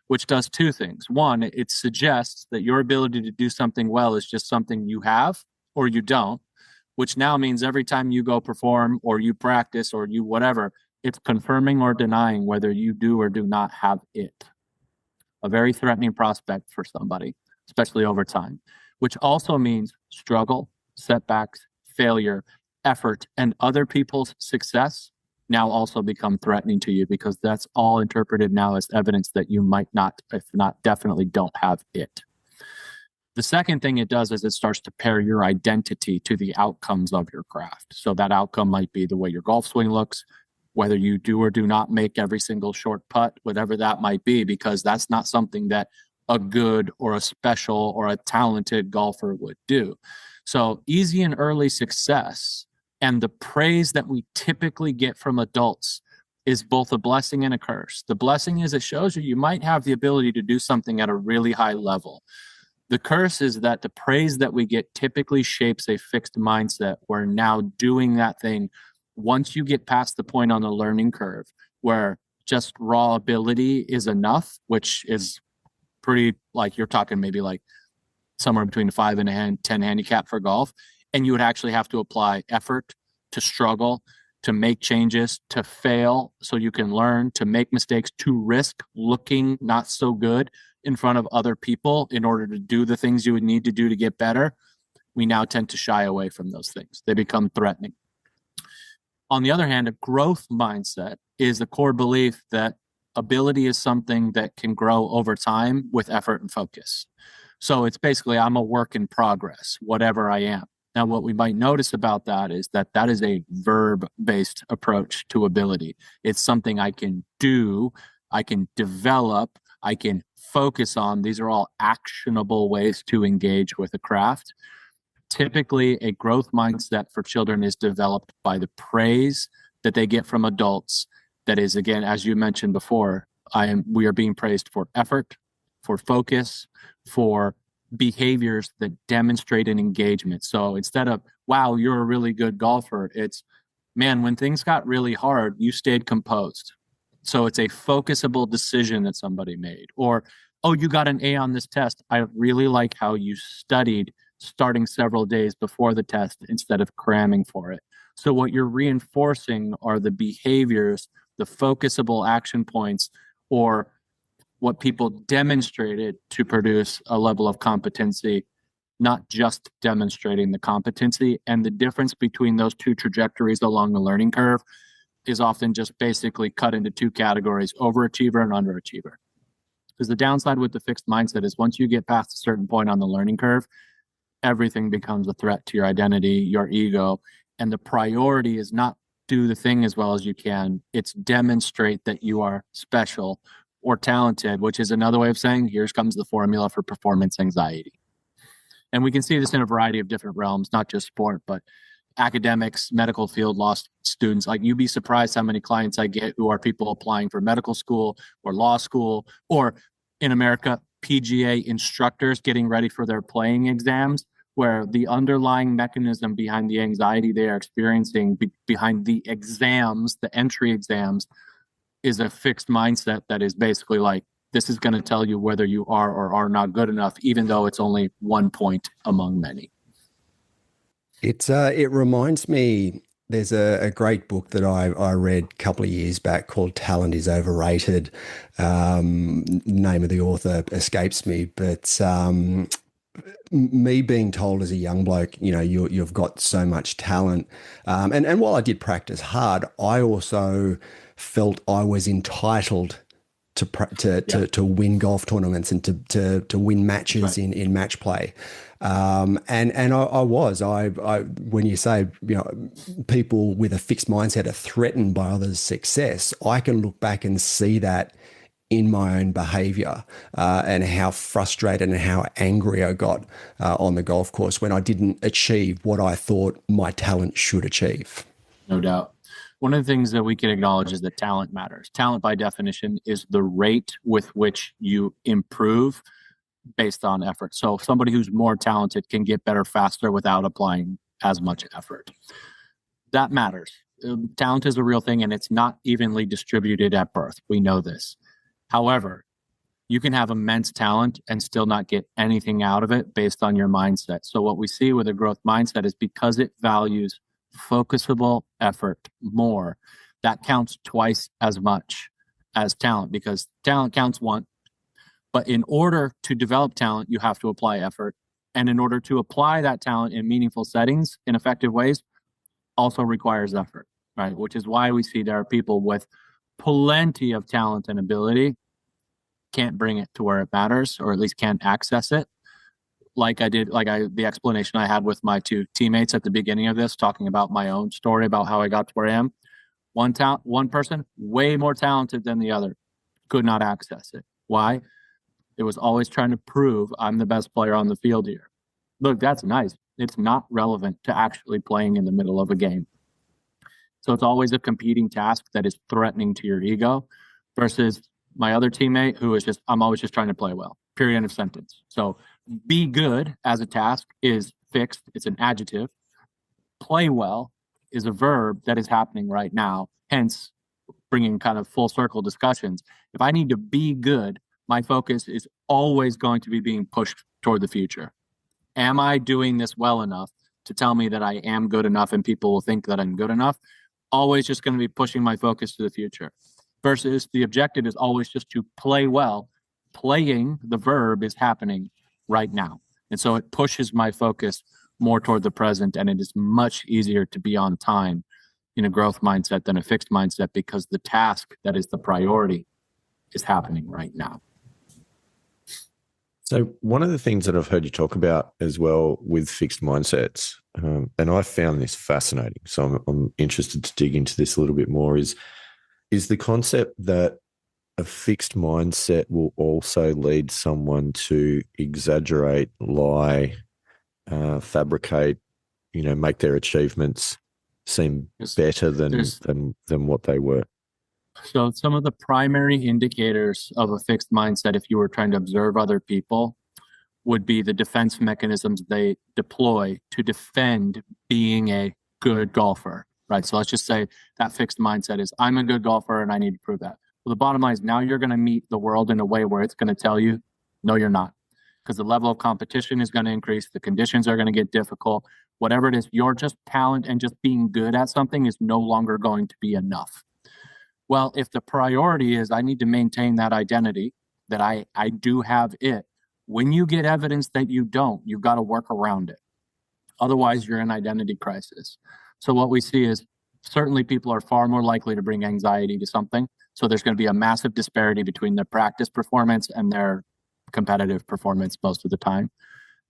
which does two things. One, it suggests that your ability to do something well is just something you have or you don't, which now means every time you go perform or you practice or you whatever, it's confirming or denying whether you do or do not have it. A very threatening prospect for somebody, especially over time, which also means struggle, setbacks, failure, effort, and other people's success now also become threatening to you, because that's all interpreted now as evidence that you might not, if not definitely, don't have it. The second thing it does is it starts to pair your identity to the outcomes of your craft. So that outcome might be the way your golf swing looks, whether you do or do not make every single short putt, whatever that might be, because that's not something that a good or a special or a talented golfer would do. So easy and early success and the praise that we typically get from adults is both a blessing and a curse. The blessing is it shows you might have the ability to do something at a really high level. The curse is that the praise that we get typically shapes a fixed mindset where now doing that thing, once you get past the point on the learning curve where just raw ability is enough, which is pretty, like you're talking maybe like somewhere between a 5 and a 10 handicap for golf, and you would actually have to apply effort, to struggle, to make changes, to fail so you can learn, to make mistakes, to risk looking not so good in front of other people in order to do the things you would need to do to get better. We now tend to shy away from those things. They become threatening. On the other hand, a growth mindset is the core belief that ability is something that can grow over time with effort and focus. So it's basically, I'm a work in progress, whatever I am. Now, what we might notice about that is that that is a verb-based approach to ability. It's something I can do, I can develop, I can focus on. These are all actionable ways to engage with a craft. Typically, a growth mindset for children is developed by the praise that they get from adults. That is, again, as you mentioned before, we are being praised for effort, for focus, for behaviors that demonstrate an engagement. So instead of, wow, you're a really good golfer, it's, man, when things got really hard, you stayed composed. So it's a focusable decision that somebody made. Or, oh, you got an A on this test. I really like how you studied starting several days before the test instead of cramming for it. So what you're reinforcing are the behaviors, the focusable action points, or what people demonstrated to produce a level of competency, not just demonstrating the competency. And the difference between those two trajectories along the learning curve is often just basically cut into two categories: overachiever and underachiever. Because the downside with the fixed mindset is once you get past a certain point on the learning curve, everything becomes a threat to your identity, your ego. And the priority is not do the thing as well as you can. It's demonstrate that you are special or talented, which is another way of saying, here comes the formula for performance anxiety. And we can see this in a variety of different realms, not just sport, but academics, medical field, law students. Like, you'd be surprised how many clients I get who are people applying for medical school or law school, or in America, PGA instructors getting ready for their playing exams, where the underlying mechanism behind the anxiety they are experiencing behind the exams, the entry exams, is a fixed mindset that is basically like, this is going to tell you whether you are or are not good enough, even though it's only 1 point among many. It reminds me, there's a great book that I read a couple of years back called Talent is Overrated. Name of the author escapes me, but me being told as a young bloke, you've got so much talent. And while I did practice hard, I also felt I was entitled to win golf tournaments and to win matches in match play. And I was, when you say, people with a fixed mindset are threatened by others' success, I can look back and see that in my own behavior, and how frustrated and how angry I got on the golf course when I didn't achieve what I thought my talent should achieve. No doubt. One of the things that we can acknowledge is that talent matters. Talent, by definition, is the rate with which you improve based on effort. So somebody who's more talented can get better faster without applying as much effort. That matters. Talent is a real thing, and it's not evenly distributed at birth. We know this. However, you can have immense talent and still not get anything out of it based on your mindset. So what we see with a growth mindset is, because it values focusable effort more, that counts twice as much as talent, because talent counts one. But in order to develop talent, you have to apply effort. And in order to apply that talent in meaningful settings, in effective ways, also requires effort. right? Which is why we see there are people with plenty of talent and ability can't bring it to where it matters, or at least can't access it. The explanation I had with my two teammates at the beginning of this, talking about my own story about how I got to where I am. One person way more talented than the other could not access it. Why? It was always trying to prove I'm the best player on the field here. Look, that's nice. It's not relevant to actually playing in the middle of a game. So it's always a competing task that is threatening to your ego versus my other teammate who is just, I'm always just trying to play well. Period, end of sentence. So be good as a task is fixed. It's an adjective. Play well is a verb that is happening right now. Hence, bringing kind of full circle discussions. If I need to be good, my focus is always going to be being pushed toward the future. Am I doing this well enough to tell me that I am good enough and people will think that I'm good enough? Always just going to be pushing my focus to the future. Versus the objective is always just to play well. Playing, the verb, is happening right now. And so it pushes my focus more toward the present, and it is much easier to be on time in a growth mindset than a fixed mindset because the task that is the priority is happening right now. So one of the things that I've heard you talk about as well with fixed mindsets, and I found this fascinating, so I'm interested to dig into this a little bit more, is the concept that a fixed mindset will also lead someone to exaggerate, lie, fabricate, make their achievements seem better than what they were. So some of the primary indicators of a fixed mindset, if you were trying to observe other people, would be the defense mechanisms they deploy to defend being a good golfer, right? So let's just say that fixed mindset is, I'm a good golfer and I need to prove that. Well, the bottom line is now you're going to meet the world in a way where it's going to tell you, no, you're not. Because the level of competition is going to increase. The conditions are going to get difficult. Whatever it is, your just talent and just being good at something is no longer going to be enough. Well, if the priority is I need to maintain that identity, that I do have it, when you get evidence that you don't, you've got to work around it. Otherwise, you're in identity crisis. So what we see is certainly people are far more likely to bring anxiety to something. So there's going to be a massive disparity between their practice performance and their competitive performance most of the time.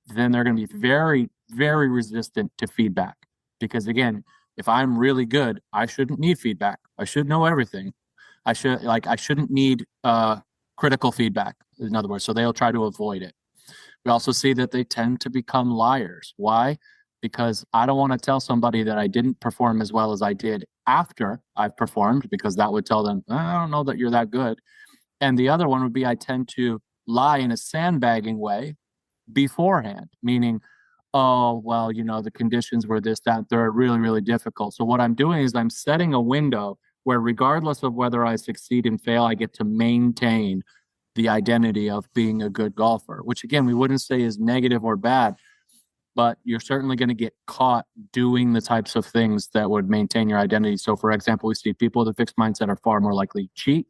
Then they're going to be very, very resistant to feedback. Because again, if I'm really good, I shouldn't need feedback. I should know everything. I shouldn't need critical feedback, in other words. So they'll try to avoid it. We also see that they tend to become liars. Why? Because I don't want to tell somebody that I didn't perform as well as I did after I've performed, because that would tell them, I don't know that you're that good. And the other one would be I tend to lie in a sandbagging way beforehand, meaning, oh, well, the conditions were this, that, they're really, really difficult. So what I'm doing is I'm setting a window where regardless of whether I succeed and fail, I get to maintain the identity of being a good golfer, which again, we wouldn't say is negative or bad, but you're certainly going to get caught doing the types of things that would maintain your identity. So for example, we see people with a fixed mindset are far more likely to cheat.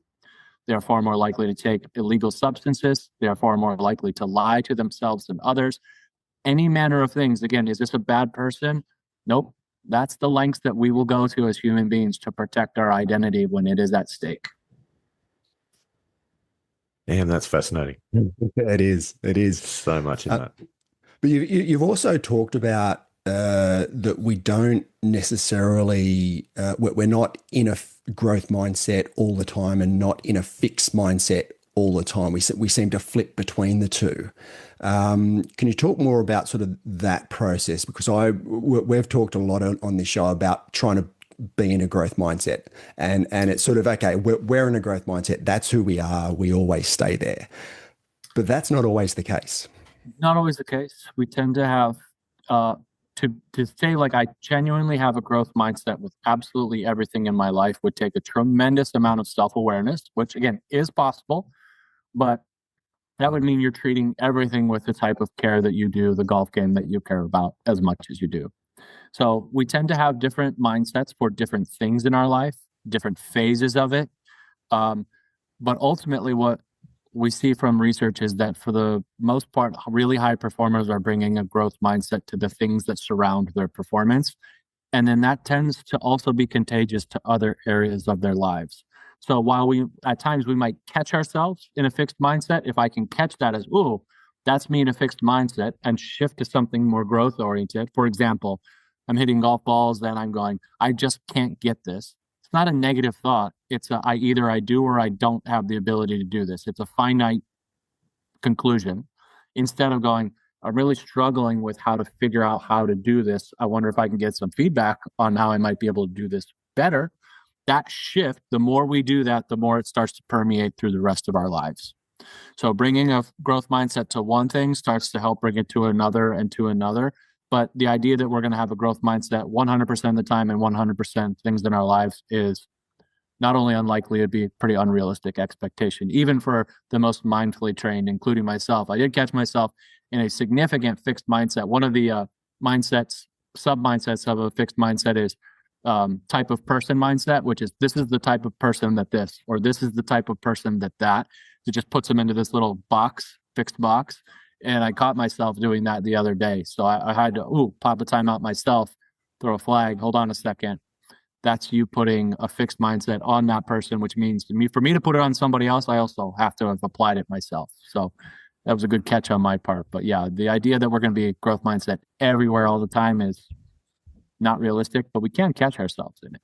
They are far more likely to take illegal substances. They are far more likely to lie to themselves and others. Any manner of things. Again, is this a bad person? Nope. That's the lengths that we will go to as human beings to protect our identity when it is at stake. Damn, that's fascinating. It is. It is. So much in that. But you've also talked about that we don't necessarily, we're not in a growth mindset all the time and not in a fixed mindset all the time. We seem to flip between the two. Can you talk more about sort of that process? Because we've talked a lot on this show about trying to be in a growth mindset, and it's sort of, okay, we're in a growth mindset. That's who we are. We always stay there. But that's not always the case. Not always the case. We tend to have, to say like I genuinely have a growth mindset with absolutely everything in my life would take a tremendous amount of self-awareness, which again is possible, but that would mean you're treating everything with the type of care that you do, the golf game that you care about as much as you do. So we tend to have different mindsets for different things in our life, different phases of it. But ultimately what we see from research is that for the most part, really high performers are bringing a growth mindset to the things that surround their performance. And then that tends to also be contagious to other areas of their lives. So while at times we might catch ourselves in a fixed mindset, if I can catch that as, ooh, that's me in a fixed mindset, and shift to something more growth oriented. For example, I'm hitting golf balls, then I'm going, I just can't get this. It's not a negative thought. It's either I do or I don't have the ability to do this. It's a finite conclusion. Instead of going, I'm really struggling with how to figure out how to do this. I wonder if I can get some feedback on how I might be able to do this better. That shift, the more we do that, the more it starts to permeate through the rest of our lives. So bringing a growth mindset to one thing starts to help bring it to another and to another. But the idea that we're going to have a growth mindset 100% of the time and 100% things in our lives is not only unlikely, it'd be a pretty unrealistic expectation, even for the most mindfully trained, including myself. I did catch myself in a significant fixed mindset. One of the sub-mindsets of a fixed mindset is type of person mindset, which is this is the type of person that this, or this is the type of person that that. It just puts them into this little box, fixed box. And I caught myself doing that the other day. So I had to, pop a time out myself, throw a flag, hold on a second. That's you putting a fixed mindset on that person, which means for me to put it on somebody else, I also have to have applied it myself. So that was a good catch on my part. But yeah, the idea that we're going to be a growth mindset everywhere all the time is not realistic, but we can catch ourselves in it.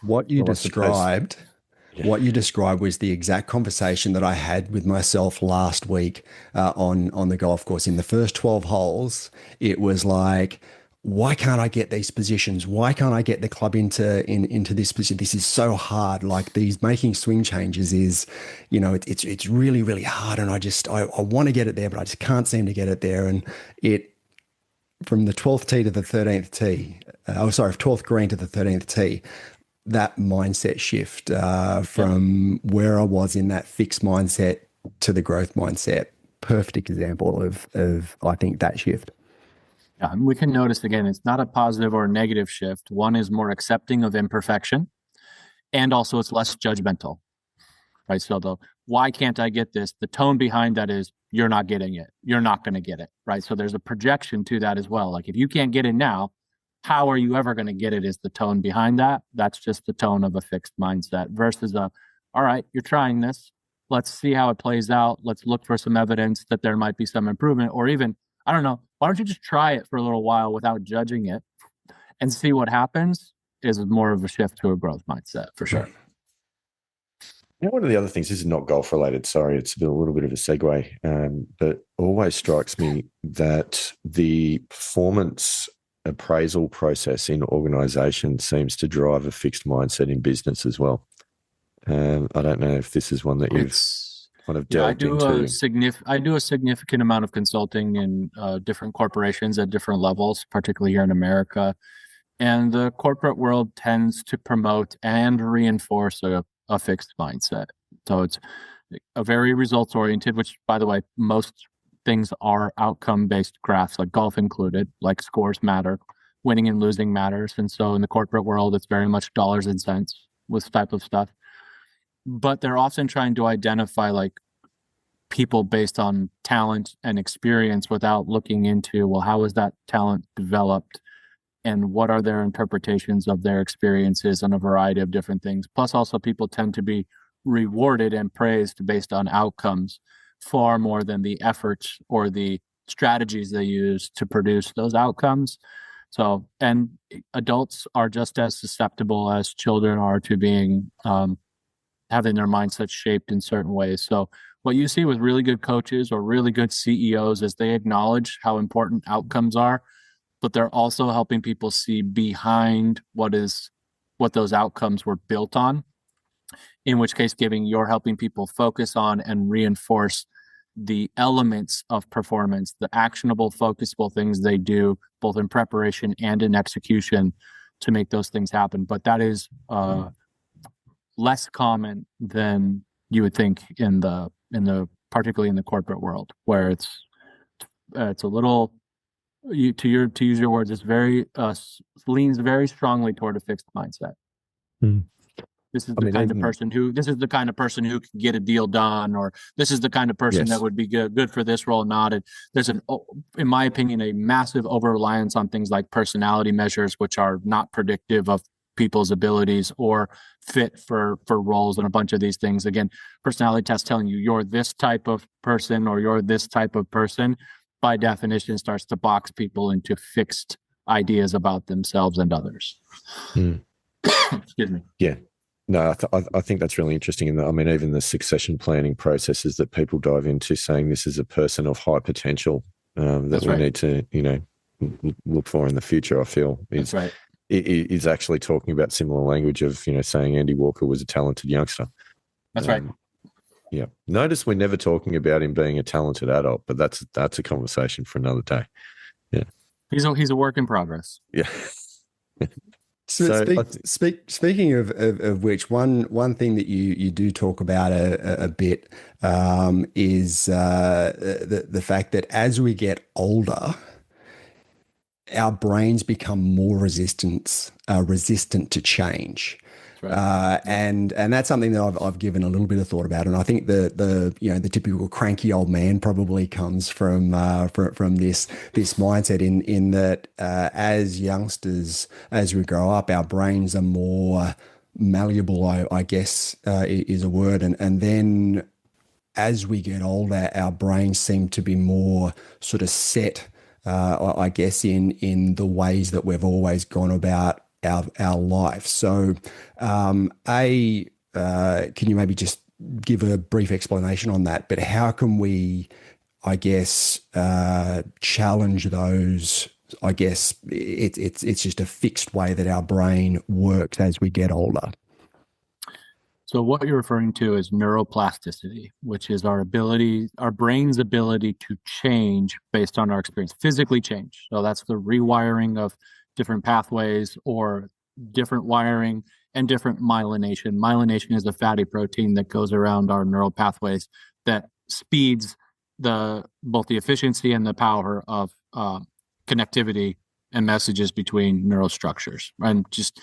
What you described was the exact conversation that I had with myself last week on the golf course. In the first 12 holes, it was like, why can't I get these positions? Why can't I get the club into this position? This is so hard. Like these making swing changes is, it's really, really hard. And I want to get it there, but I just can't seem to get it there. And from the 12th tee to the 13th tee, 12th green to the 13th tee, that mindset shift from where I was in that fixed mindset to the growth mindset. Perfect example of I think that shift. Yeah, and we can notice again, it's not a positive or a negative shift. One is more accepting of imperfection, and also it's less judgmental, right? So why can't I get this? The tone behind that is you're not getting it. You're not going to get it, right? So there's a projection to that as well. Like if you can't get it now, how are you ever going to get it is the tone behind that. That's just the tone of a fixed mindset versus all right, you're trying this. Let's see how it plays out. Let's look for some evidence that there might be some improvement, or even, I don't know, why don't you just try it for a little while without judging it and see what happens is more of a shift to a growth mindset for sure. One of the other things, this is not golf related, sorry, it's a little bit of a segue, but always strikes me that the performance appraisal process in organization seems to drive a fixed mindset in business as well. I don't know if this is one that you've kind of delved into. I do a significant amount of consulting in different corporations at different levels, particularly here in America. And the corporate world tends to promote and reinforce a fixed mindset. So it's a very results oriented, which, by the way, most things are outcome based graphs, like golf included, like scores matter, winning and losing matters. And so in the corporate world, it's very much dollars and cents with this type of stuff. But they're often trying to identify like people based on talent and experience without looking into, well, how is that talent developed? And what are their interpretations of their experiences and a variety of different things. Plus, also people tend to be rewarded and praised based on outcomes far more than the efforts or the strategies they use to produce those outcomes. So, and adults are just as susceptible as children are to being having their mindsets shaped in certain ways. So what you see with really good coaches or really good CEOs is they acknowledge how important outcomes are, but they're also helping people see behind what those outcomes were built on. In which case, you're helping people focus on and reinforce the elements of performance, the actionable, focusable things they do, both in preparation and in execution to make those things happen. But that is less common than you would think in the particularly in the corporate world, where it's a little, to use your words, it's very leans very strongly toward a fixed mindset. This is the kind of person who can get a deal done, or this is the kind of person that would be good for this role, not. And there's in my opinion, a massive over-reliance on things like personality measures, which are not predictive of people's abilities or fit for roles, and a bunch of these things. Again, personality tests telling you you're this type of person or you're this type of person, by definition, starts to box people into fixed ideas about themselves and others. Excuse me. Yeah. No, I think that's really interesting. And I mean, even the succession planning processes that people dive into, saying this is a person of high potential that we need to, look for in the future, I feel. That's right. Is actually talking about similar language of, saying Andy Walker was a talented youngster. That's right. Yeah. Notice we're never talking about him being a talented adult, but that's a conversation for another day. Yeah. He's a work in progress. Yeah. Speaking of which, one thing that you do talk about a bit is the fact that as we get older, our brains become more resistant to change. Right. And that's something that I've given a little bit of thought about, and I think the typical cranky old man probably comes from this mindset in that as youngsters, as we grow up, our brains are more malleable, I guess is a word, and then as we get older, our brains seem to be more sort of set, I guess, in the ways that we've always gone about our life. So, can you maybe just give a brief explanation on that? But how can we, I guess, challenge those? I guess it's just a fixed way that our brain works as we get older. So what you're referring to is neuroplasticity, which is our brain's ability to change based on our experience, physically change. So that's the rewiring of different pathways or different wiring and different myelination. Myelination is a fatty protein that goes around our neural pathways that speeds both the efficiency and the power of connectivity and messages between neural structures and just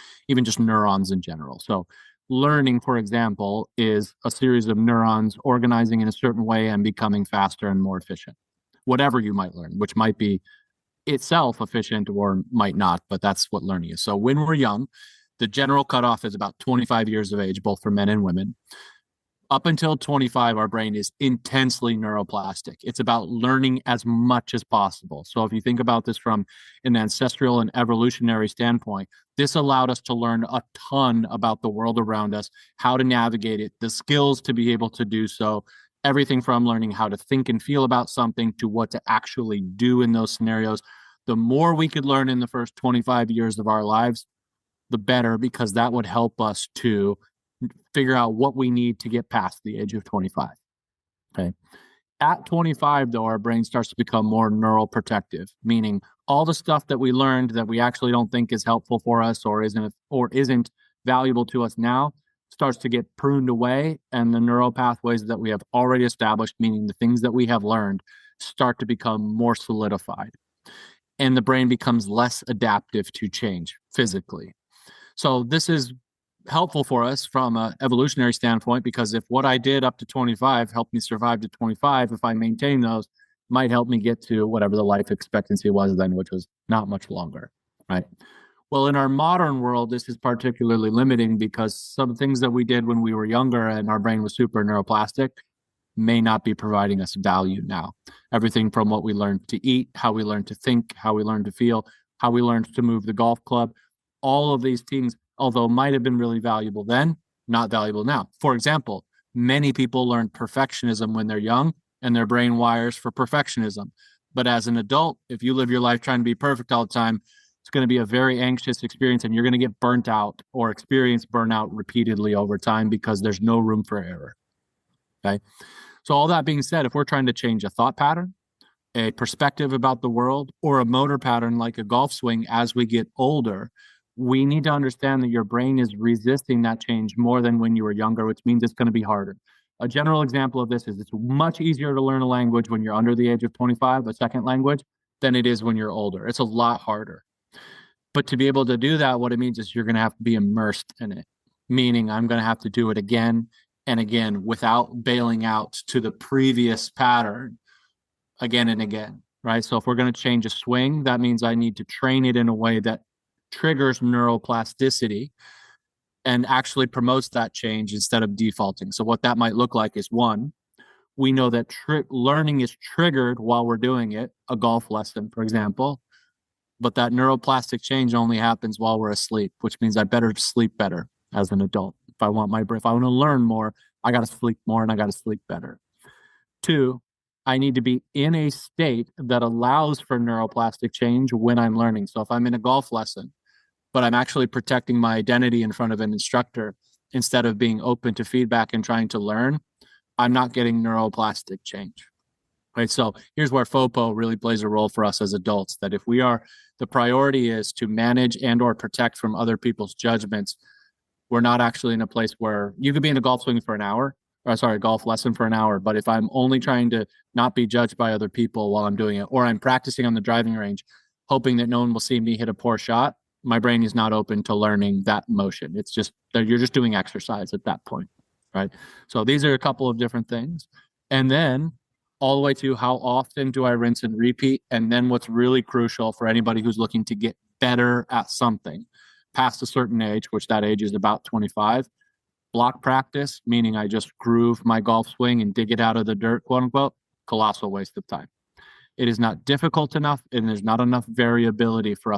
neurons in general. So learning, for example, is a series of neurons organizing in a certain way and becoming faster and more efficient. Whatever you might learn, which might be itself efficient or might not, but that's what learning is. So when we're young, the general cutoff is about 25 years of age, both for men and women. Up until 25, our brain is intensely neuroplastic. It's about learning as much as possible. So if you think about this from an ancestral and evolutionary standpoint, this allowed us to learn a ton about the world around us, how to navigate it, the skills to be able to do so, everything from learning how to think and feel about something to what to actually do in those scenarios. The more we could learn in the first 25 years of our lives, the better, because that would help us to figure out what we need to get past the age of 25. Okay. At 25, though, our brain starts to become more neural protective, meaning all the stuff that we learned that we actually don't think is helpful for us or isn't valuable to us now starts to get pruned away, and the neural pathways that we have already established, meaning the things that we have learned, start to become more solidified. And the brain becomes less adaptive to change physically. So this is helpful for us from an evolutionary standpoint, because if what I did up to 25 helped me survive to 25, if I maintain those, might help me get to whatever the life expectancy was then, which was not much longer, right? Well, in our modern world, this is particularly limiting because some things that we did when we were younger and our brain was super neuroplastic may not be providing us value now. Everything from what we learned to eat, how we learned to think, how we learned to feel, how we learned to move the golf club, all of these things, although might have been really valuable then, not valuable now. For example, many people learn perfectionism when they're young and their brain wires for perfectionism. But as an adult, if you live your life trying to be perfect all the time, it's going to be a very anxious experience, and you're going to get burnt out or experience burnout repeatedly over time because there's no room for error. Okay. So all that being said, if we're trying to change a thought pattern, a perspective about the world, or a motor pattern like a golf swing as we get older, we need to understand that your brain is resisting that change more than when you were younger, which means it's going to be harder. A general example of this is it's much easier to learn a language when you're under the age of 25, a second language, than it is when you're older. It's a lot harder. But to be able to do that, what it means is you're going to have to be immersed in it. meaning I'm going to have to do it again and again without bailing out to the previous pattern again and again, right? So if we're going to change a swing, that means I need to train it in a way that triggers neuroplasticity and actually promotes that change instead of defaulting. So what that might look like is, one, we know that learning is triggered while we're doing it, a golf lesson, for example, but that neuroplastic change only happens while we're asleep, which means I better sleep better as an adult. If I want to learn more, I got to sleep more and I got to sleep better. Two, I need to be in a state that allows for neuroplastic change when I'm learning. So if I'm in a golf lesson, but I'm actually protecting my identity in front of an instructor instead of being open to feedback and trying to learn, I'm not getting neuroplastic change. Right. So here's where FOPO really plays a role for us as adults, that if the priority is to manage and or protect from other people's judgments, we're not actually in a place where you could be in a golf swing for an hour, or sorry, golf lesson for an hour. But if I'm only trying to not be judged by other people while I'm doing it, or I'm practicing on the driving range, hoping that no one will see me hit a poor shot, my brain is not open to learning that motion. It's just that you're just doing exercise at that point. Right. So these are a couple of different things. And then all the way to how often do I rinse and repeat? And then what's really crucial for anybody who's looking to get better at something past a certain age, which that age is about 25, block practice, meaning I just groove my golf swing and dig it out of the dirt, quote unquote, colossal waste of time. It is not difficult enough, and there's not enough variability for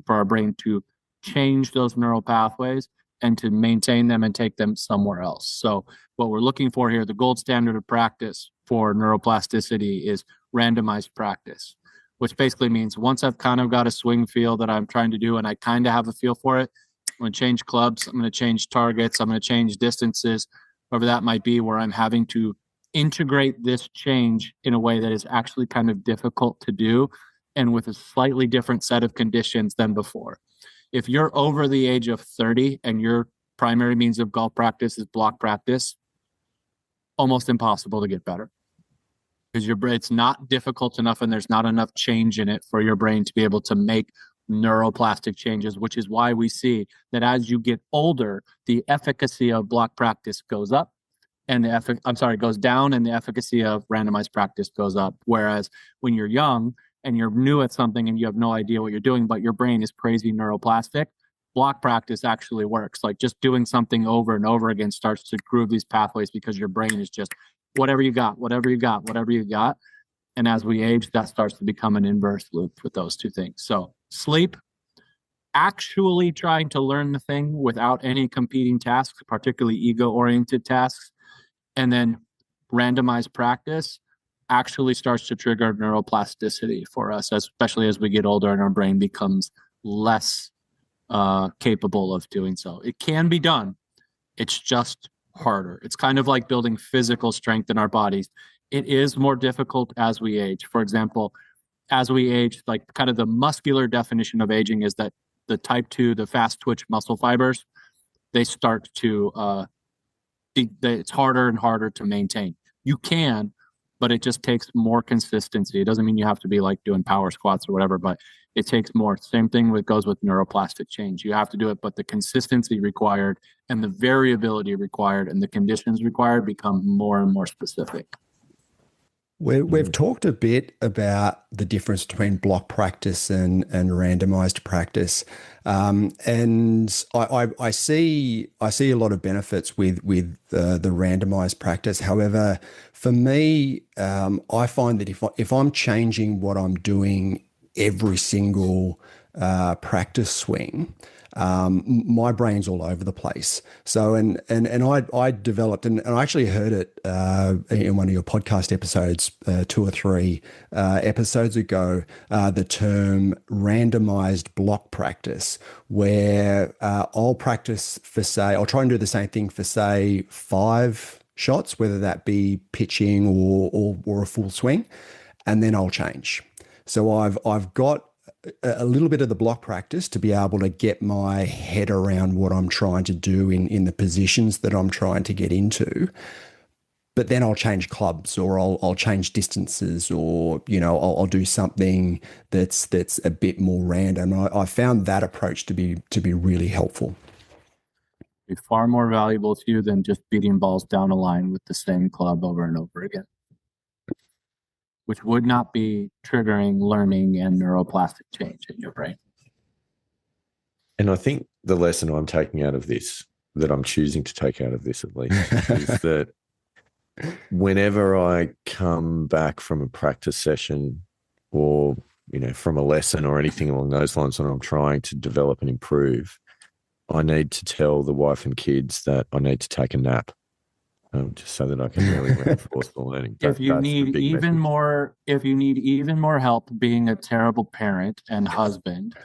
our brain to change those neural pathways and to maintain them and take them somewhere else. So what we're looking for here, the gold standard of practice for neuroplasticity, is randomized practice, which basically means once I've kind of got a swing feel that I'm trying to do and I kind of have a feel for it, I'm going to change clubs, I'm going to change targets, I'm going to change distances, whatever that might be, where I'm having to integrate this change in a way that is actually kind of difficult to do and with a slightly different set of conditions than before. If you're over the age of 30 and your primary means of golf practice is block practice, almost impossible to get better, because it's not difficult enough and there's not enough change in it for your brain to be able to make neuroplastic changes, which is why we see that as you get older, the efficacy of block practice goes up and goes down, and the efficacy of randomized practice goes up. Whereas when you're young and you're new at something and you have no idea what you're doing, but your brain is crazy neuroplastic, block practice actually works. Like just doing something over and over again starts to groove these pathways because your brain is just whatever you got. And as we age, that starts to become an inverse loop with those two things. So sleep, actually trying to learn the thing without any competing tasks, particularly ego-oriented tasks, and then randomized practice actually starts to trigger neuroplasticity for us, especially as we get older and our brain becomes less capable of doing so. It can be done. It's just harder. It's kind of like building physical strength in our bodies. It is more difficult as we age. For example, as we age, like kind of the muscular definition of aging is that the type 2, the fast twitch muscle fibers, they start to it's harder and harder to maintain. You can, but it just takes more consistency. It doesn't mean you have to be like doing power squats or whatever, but it takes more. Same thing goes with neuroplastic change. You have to do it, but the consistency required and the variability required and the conditions required become more and more specific. We've talked a bit about the difference between block practice and randomized practice, and I see a lot of benefits with the randomized practice. However, for me, I find that if I'm changing what I'm doing every single practice swing, my brain's all over the place. So, and I developed, and I actually heard it in one of your podcast episodes, 2 or 3 episodes ago, the term randomized block practice, where I'll practice for, say, I'll try and do the same thing for, say, 5 shots, whether that be pitching or a full swing, and then I'll change. So I've got a little bit of the block practice to be able to get my head around what I'm trying to do in the positions that I'm trying to get into. But then I'll change clubs, or I'll change distances, or I'll do something that's a bit more random. I found that approach to be really helpful. Be far more valuable to you than just beating balls down a line with the same club over and over again, which would not be triggering learning and neuroplastic change in your brain. And I think the lesson I'm taking out of this, that I'm choosing to take out of this at least, is that whenever I come back from a practice session or, from a lesson or anything along those lines, and I'm trying to develop and improve, I need to tell the wife and kids that I need to take a nap, just so that I can really reinforce the learning. If you need even more help being a terrible parent and husband,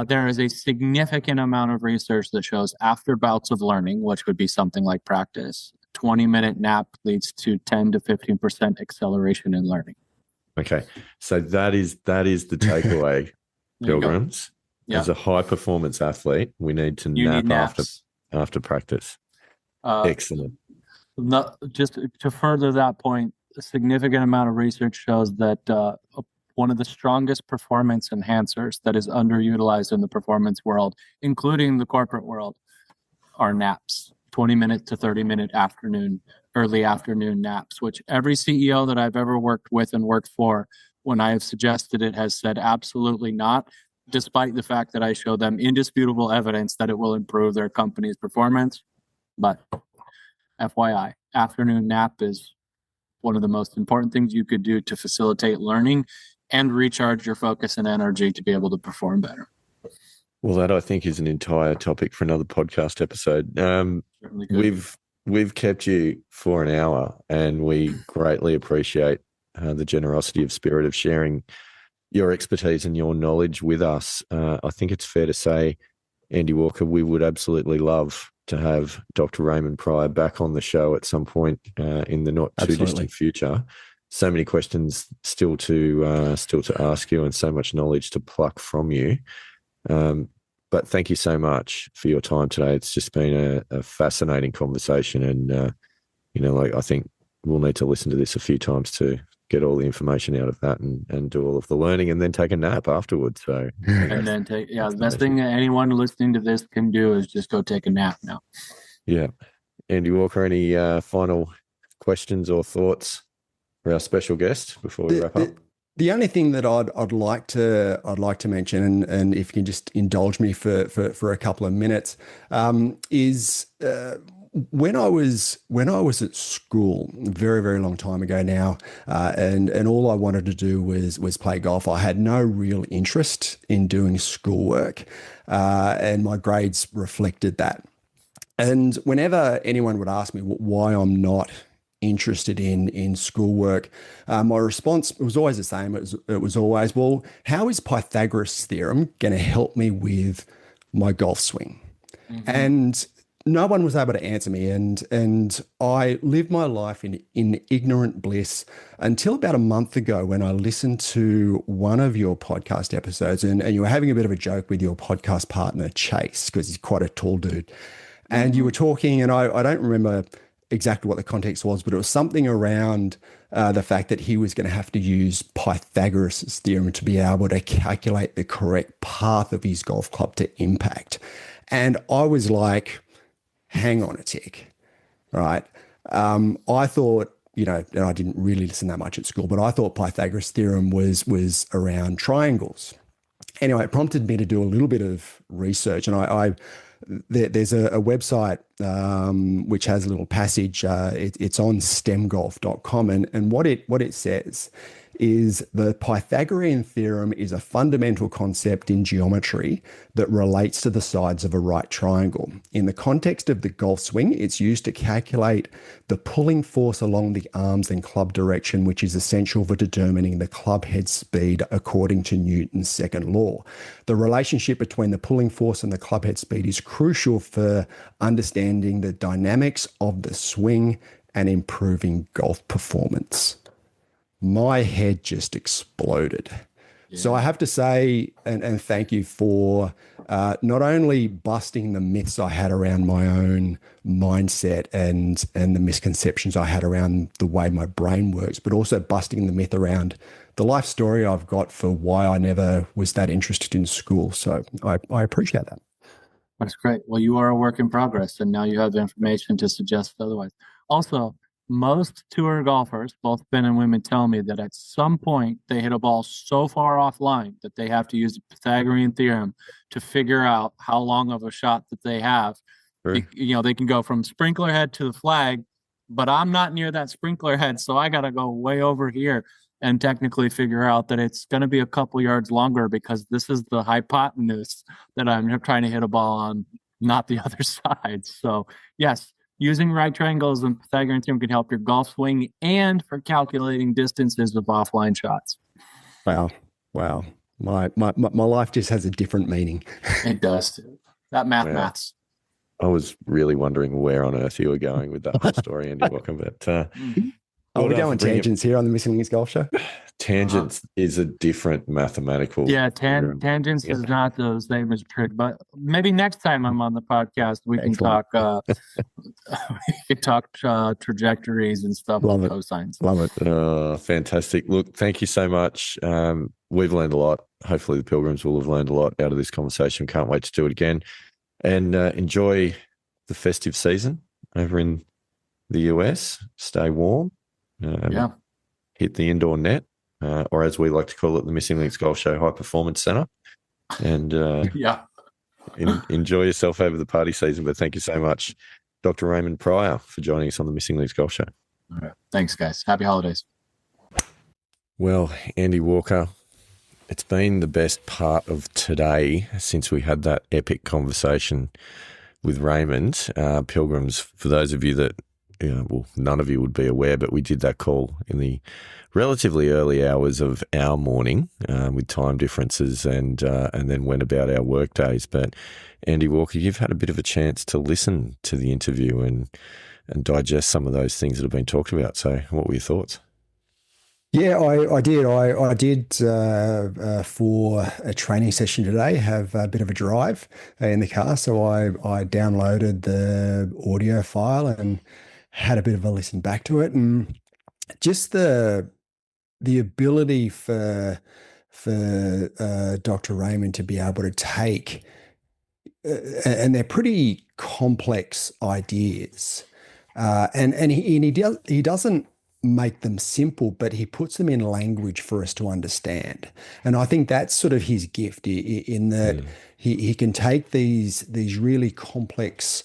there is a significant amount of research that shows after bouts of learning, which would be something like practice, 20-minute nap leads to 10 to 15% acceleration in learning. Okay, so that is the takeaway, Pilgrims. Yeah. As a high performance athlete, we need to nap after practice. Excellent. Just to further that point, a significant amount of research shows that one of the strongest performance enhancers that is underutilized in the performance world, including the corporate world, are naps. 20-minute to 30-minute early afternoon naps, which every CEO that I've ever worked with and worked for, when I have suggested it, has said absolutely not, despite the fact that I show them indisputable evidence that it will improve their company's performance. But FYI, afternoon nap is one of the most important things you could do to facilitate learning and recharge your focus and energy to be able to perform better. Well, that I think is an entire topic for another podcast episode. We've kept you for an hour, and we greatly appreciate the generosity of spirit of sharing your expertise and your knowledge with us. I think it's fair to say, Andy Walker, we would absolutely love to have Dr. Raymond Pryor back on the show at some point in the not too distant future. So many questions still to ask you, and so much knowledge to pluck from you. But thank you so much for your time today. It's just been a fascinating conversation, and I think we'll need to listen to this a few times to get all the information out of that and do all of the learning, and then take a nap afterwards. So the best thing that anyone listening to this can do is just go take a nap now. Yeah. Andy Walker, any final questions or thoughts for our special guest before we wrap up? The only thing that I'd like to mention, and if you can just indulge me for a couple of minutes, is when I was at school, a very, very long time ago now, and all I wanted to do was play golf. I had no real interest in doing schoolwork, and my grades reflected that. And whenever anyone would ask me why I'm not interested in schoolwork, my response was always the same. It was always, well, how is Pythagoras' theorem going to help me with my golf swing? Mm-hmm. And no one was able to answer me, and I lived my life in ignorant bliss until about a month ago, when I listened to one of your podcast episodes, and you were having a bit of a joke with your podcast partner, Chase, because he's quite a tall dude. And you were talking, and I don't remember exactly what the context was, but it was something around the fact that he was going to have to use Pythagoras' theorem to be able to calculate the correct path of his golf club to impact. And I was like, hang on a tick, right? I thought, and I didn't really listen that much at school, but I thought Pythagoras' theorem was around triangles. Anyway, it prompted me to do a little bit of research, and there's a website which has a little passage. It's on stemgolf.com, and what it says is the Pythagorean theorem is a fundamental concept in geometry that relates to the sides of a right triangle. In the context of the golf swing, it's used to calculate the pulling force along the arms and club direction, which is essential for determining the club head speed according to Newton's second law. The relationship between the pulling force and the club head speed is crucial for understanding the dynamics of the swing and improving golf performance. My head just exploded. Yeah. So I have to say, and thank you for not only busting the myths I had around my own mindset and the misconceptions I had around the way my brain works, but also busting the myth around the life story I've got for why I never was that interested in school. So I appreciate that. That's great. Well, you are a work in progress, and now you have the information to suggest otherwise. Also, most tour golfers, both men and women, tell me that at some point they hit a ball so far offline that they have to use the Pythagorean theorem to figure out how long of a shot that they have. True. They can go from sprinkler head to the flag, but I'm not near that sprinkler head, so I got to go way over here and technically figure out that it's going to be a couple yards longer because this is the hypotenuse that I'm trying to hit a ball on, not the other side. So yes, using right triangles and Pythagorean theorem can help your golf swing and for calculating distances of offline shots. Wow. My life just has a different meaning. It does too. That maths. I was really wondering where on earth you were going with that whole story, Andy. Welcome. But we're going tangents here on the Missing Links Golf Show. Tangents is a different mathematical. Yeah, tangents is not the same as trig, but maybe next time I'm on the podcast, we can talk. We can talk trajectories and stuff. Love it. Cosines. Love it. Fantastic. Look, thank you so much. We've learned a lot. Hopefully, the Pilgrims will have learned a lot out of this conversation. Can't wait to do it again. And enjoy the festive season over in the US. Stay warm. Hit the indoor net, or as we like to call it, the Missing Links Golf Show High Performance Centre. And enjoy yourself over the party season. But thank you so much, Dr. Raymond Pryor, for joining us on the Missing Links Golf Show. All right. Thanks, guys. Happy holidays. Well, Andy Walker, it's been the best part of today since we had that epic conversation with Raymond. Pilgrims, for those of you that, none of you would be aware, but we did that call in the relatively early hours of our morning with time differences and then went about our work days. But Andy Walker, you've had a bit of a chance to listen to the interview and digest some of those things that have been talked about. So what were your thoughts? Yeah, I did. I did for a training session today have a bit of a drive in the car. So I downloaded the audio file and had a bit of a listen back to it. And just the ability for Dr. Raymond to be able to take, and they're pretty complex ideas, and he doesn't make them simple, but he puts them in language for us to understand. And I think that's sort of his gift in that he can take these really complex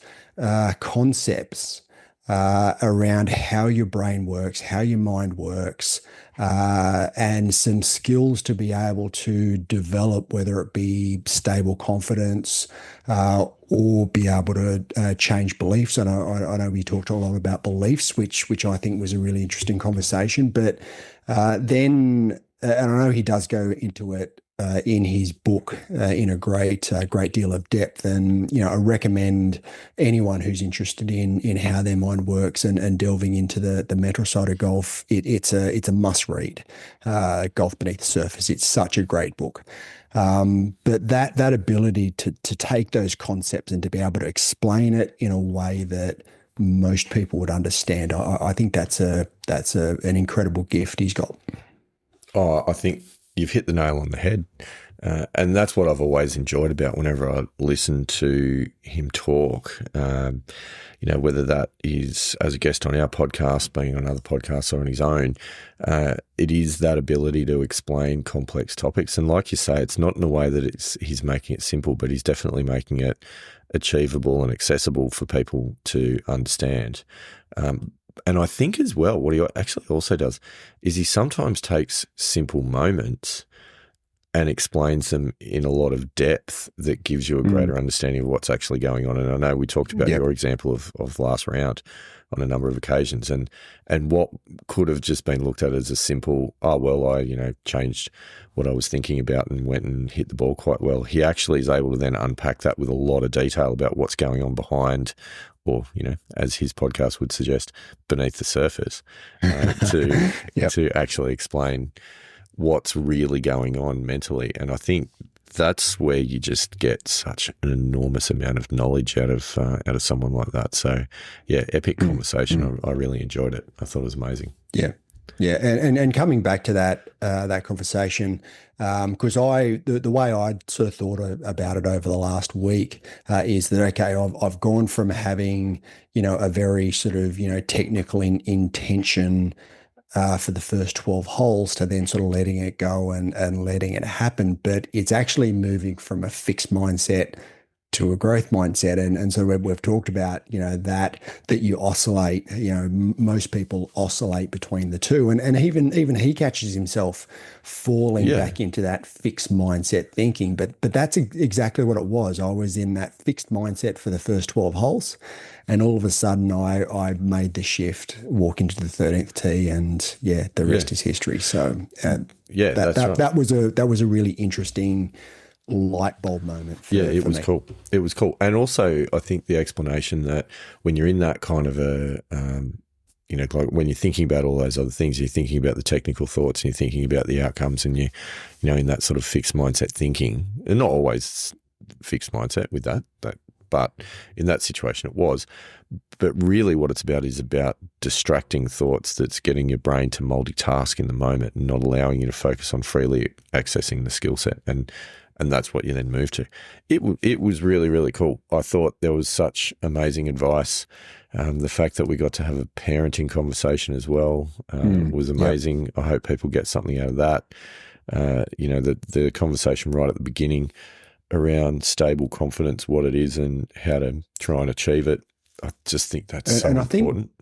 concepts around how your brain works, how your mind works, and some skills to be able to develop, whether it be stable confidence or be able to change beliefs. And I know we talked a lot about beliefs, which I think was a really interesting conversation. But then, and I know he does go into it in his book in a great deal of depth. And I recommend anyone who's interested in how their mind works and delving into the mental side of golf. It's a must read. Golf Beneath the Surface. It's such a great book. But that ability to take those concepts and to be able to explain it in a way that most people would understand, I think that's an incredible gift he's got. Oh, I think you've hit the nail on the head. And that's what I've always enjoyed about whenever I listen to him talk, whether that is as a guest on our podcast, being on other podcasts or on his own, it is that ability to explain complex topics. And like you say, it's not in a way that he's making it simple, but he's definitely making it achievable and accessible for people to understand. And I think as well, what he actually also does is he sometimes takes simple moments and explains them in a lot of depth that gives you a greater understanding of what's actually going on. And I know we talked about your example of last round on a number of occasions, and what could have just been looked at as a simple, I changed what I was thinking about and went and hit the ball quite well. He actually is able to then unpack that with a lot of detail about what's going on behind, or, as his podcast would suggest, beneath the surface, to actually explain what's really going on mentally. And I think that's where you just get such an enormous amount of knowledge out of someone like that. So, yeah, epic conversation. I really enjoyed it. I thought it was amazing. Yeah. Yeah, and coming back to that conversation, because the way I sort of thought about it over the last week is that okay, I've gone from having a very sort of technical intention for the first 12 holes to then sort of letting it go and letting it happen, but it's actually moving from a fixed mindset to a growth mindset. And so we've talked about, that you oscillate, most people oscillate between the two. And even he catches himself falling back into that fixed mindset thinking. But that's exactly what it was. I was in that fixed mindset for the first 12 holes. And all of a sudden I made the shift, walk into the 13th tee, and the rest is history. So that's right. That was a really interesting light bulb moment for, it was me. cool. It was cool. And also I think the explanation that when you're in that kind of a like when you're thinking about all those other things, you're thinking about the technical thoughts and you're thinking about the outcomes, and you in that sort of fixed mindset thinking, and not always fixed mindset with that, but in that situation it was. But really what it's about is about distracting thoughts that's getting your brain to multitask in the moment and not allowing you to focus on freely accessing the skill set. And that's what you then move to. It was really, really cool. I thought there was such amazing advice. The fact that we got to have a parenting conversation as well was amazing. Yep. I hope people get something out of that. The conversation right at the beginning around stable confidence, what it is and how to try and achieve it. I just think that's so important.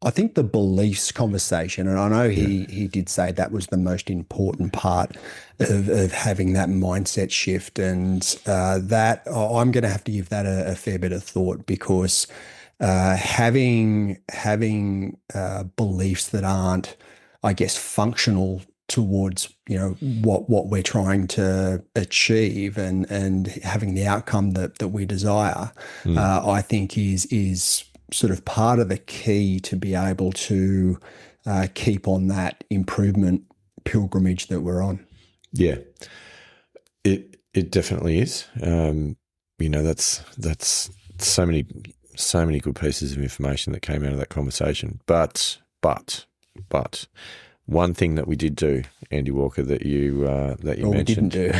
I think the beliefs conversation, and I know he did say that was the most important part of having that mindset shift, and that I'm going to have to give that a fair bit of thought, because having beliefs that aren't, I guess, functional towards what we're trying to achieve and having the outcome that we desire, I think is sort of part of the key to be able to keep on that improvement pilgrimage that we're on. Yeah, it definitely is. That's so many good pieces of information that came out of that conversation. But one thing that we did do, Andy Walker, that you mentioned, we didn't do.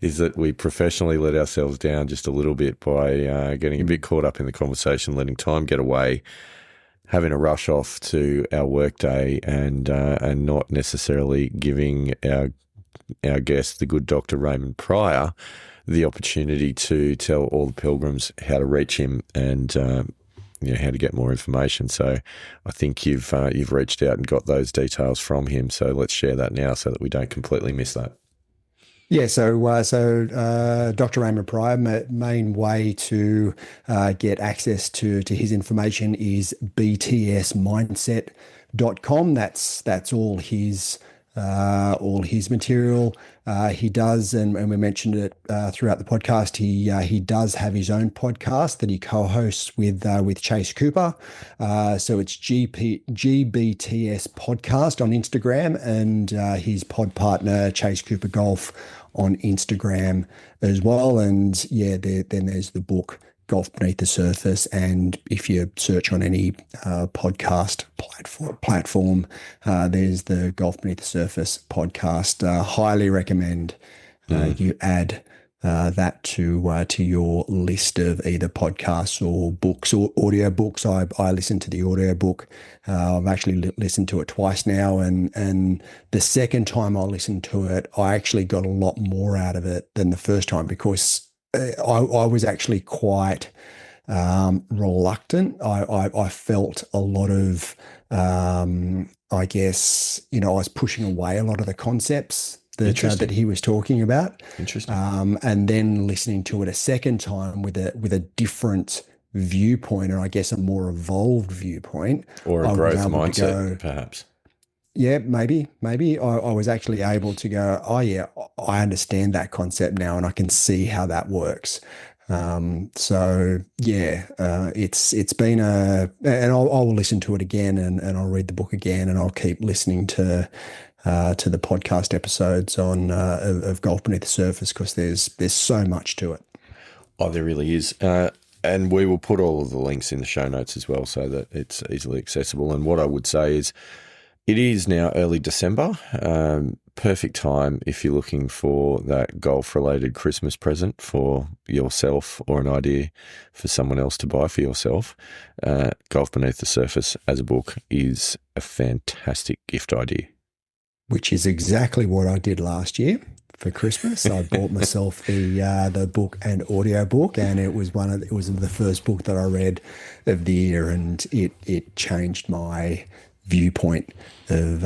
is that we professionally let ourselves down just a little bit by getting a bit caught up in the conversation, letting time get away, having a rush off to our workday, and not necessarily giving our guest, the good Dr. Raymond Pryor, the opportunity to tell all the pilgrims how to reach him and how to get more information. So I think you've reached out and got those details from him. So let's share that now so that we don't completely miss that. Yeah, so Dr. Raymond Prior, main way to get access to his information is btsmindset.com. That's all his material. He does, and we mentioned it throughout the podcast. He does have his own podcast that he co-hosts with Chase Cooper. So it's GBTS Podcast on Instagram, and his pod partner Chase Cooper Golf on Instagram as well. And then there's the book Golf Beneath the Surface, and if you search on any podcast platform, there's the Golf Beneath the Surface podcast. Highly recommend you add that to your list of either podcasts or books or audio books. I listen to the audio book. I've actually listened to it twice now, and the second time I listened to it, I actually got a lot more out of it than the first time, because I was actually quite reluctant. I felt a lot of, I guess, I was pushing away a lot of the concepts that he was talking about. Interesting. And then listening to it a second time with a different viewpoint, and I guess a more evolved viewpoint, or a growth mindset, perhaps. Yeah, maybe. I was actually able to go, oh yeah, I understand that concept now, and I can see how that works. It's been and I'll listen to it again, and I'll read the book again, and I'll keep listening to the podcast episodes on of Golf Beneath the Surface, because there's so much to it. Oh, there really is. And we will put all of the links in the show notes as well, so that it's easily accessible. And what I would say is, It is now early December. Perfect time if you're looking for that golf-related Christmas present for yourself or an idea for someone else to buy for yourself. Golf Beneath the Surface as a book is a fantastic gift idea. Which is exactly what I did last year for Christmas. I bought myself the book and audio book, and it was the first book that I read of the year, and it changed my viewpoint of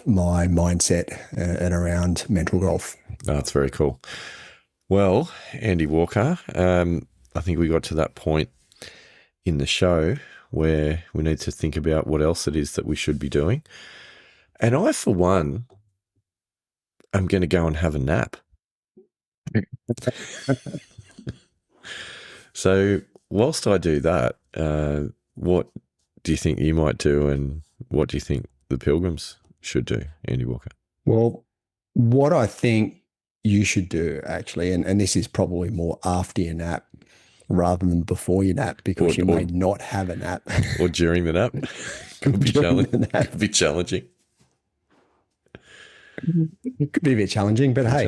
my mindset and around mental golf. Oh, that's very cool. Well, Andy Walker, I think we got to that point in the show where we need to think about what else it is that we should be doing. And I, for one, am going to go and have a nap. So whilst I do that, what do you think you might do, and what do you think the Pilgrims should do, Andy Walker? Well, what I think you should do, actually, and this is probably more after your nap rather than before your nap, because you may not have a nap. Or during the nap. Could be challenging. It could be a bit challenging, but hey,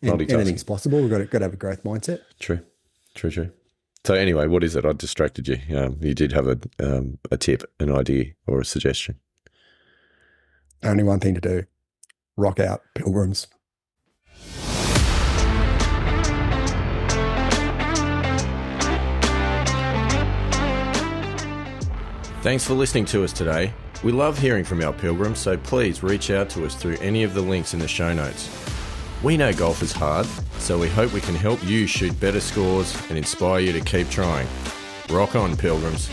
anything's possible. We've got to have a growth mindset. True. So anyway, what is it? I distracted you. You did have a tip, an idea, or a suggestion. Only one thing to do. Rock out, Pilgrims. Thanks for listening to us today. We love hearing from our Pilgrims, so please reach out to us through any of the links in the show notes. We know golf is hard, so we hope we can help you shoot better scores and inspire you to keep trying. Rock on, Pilgrims.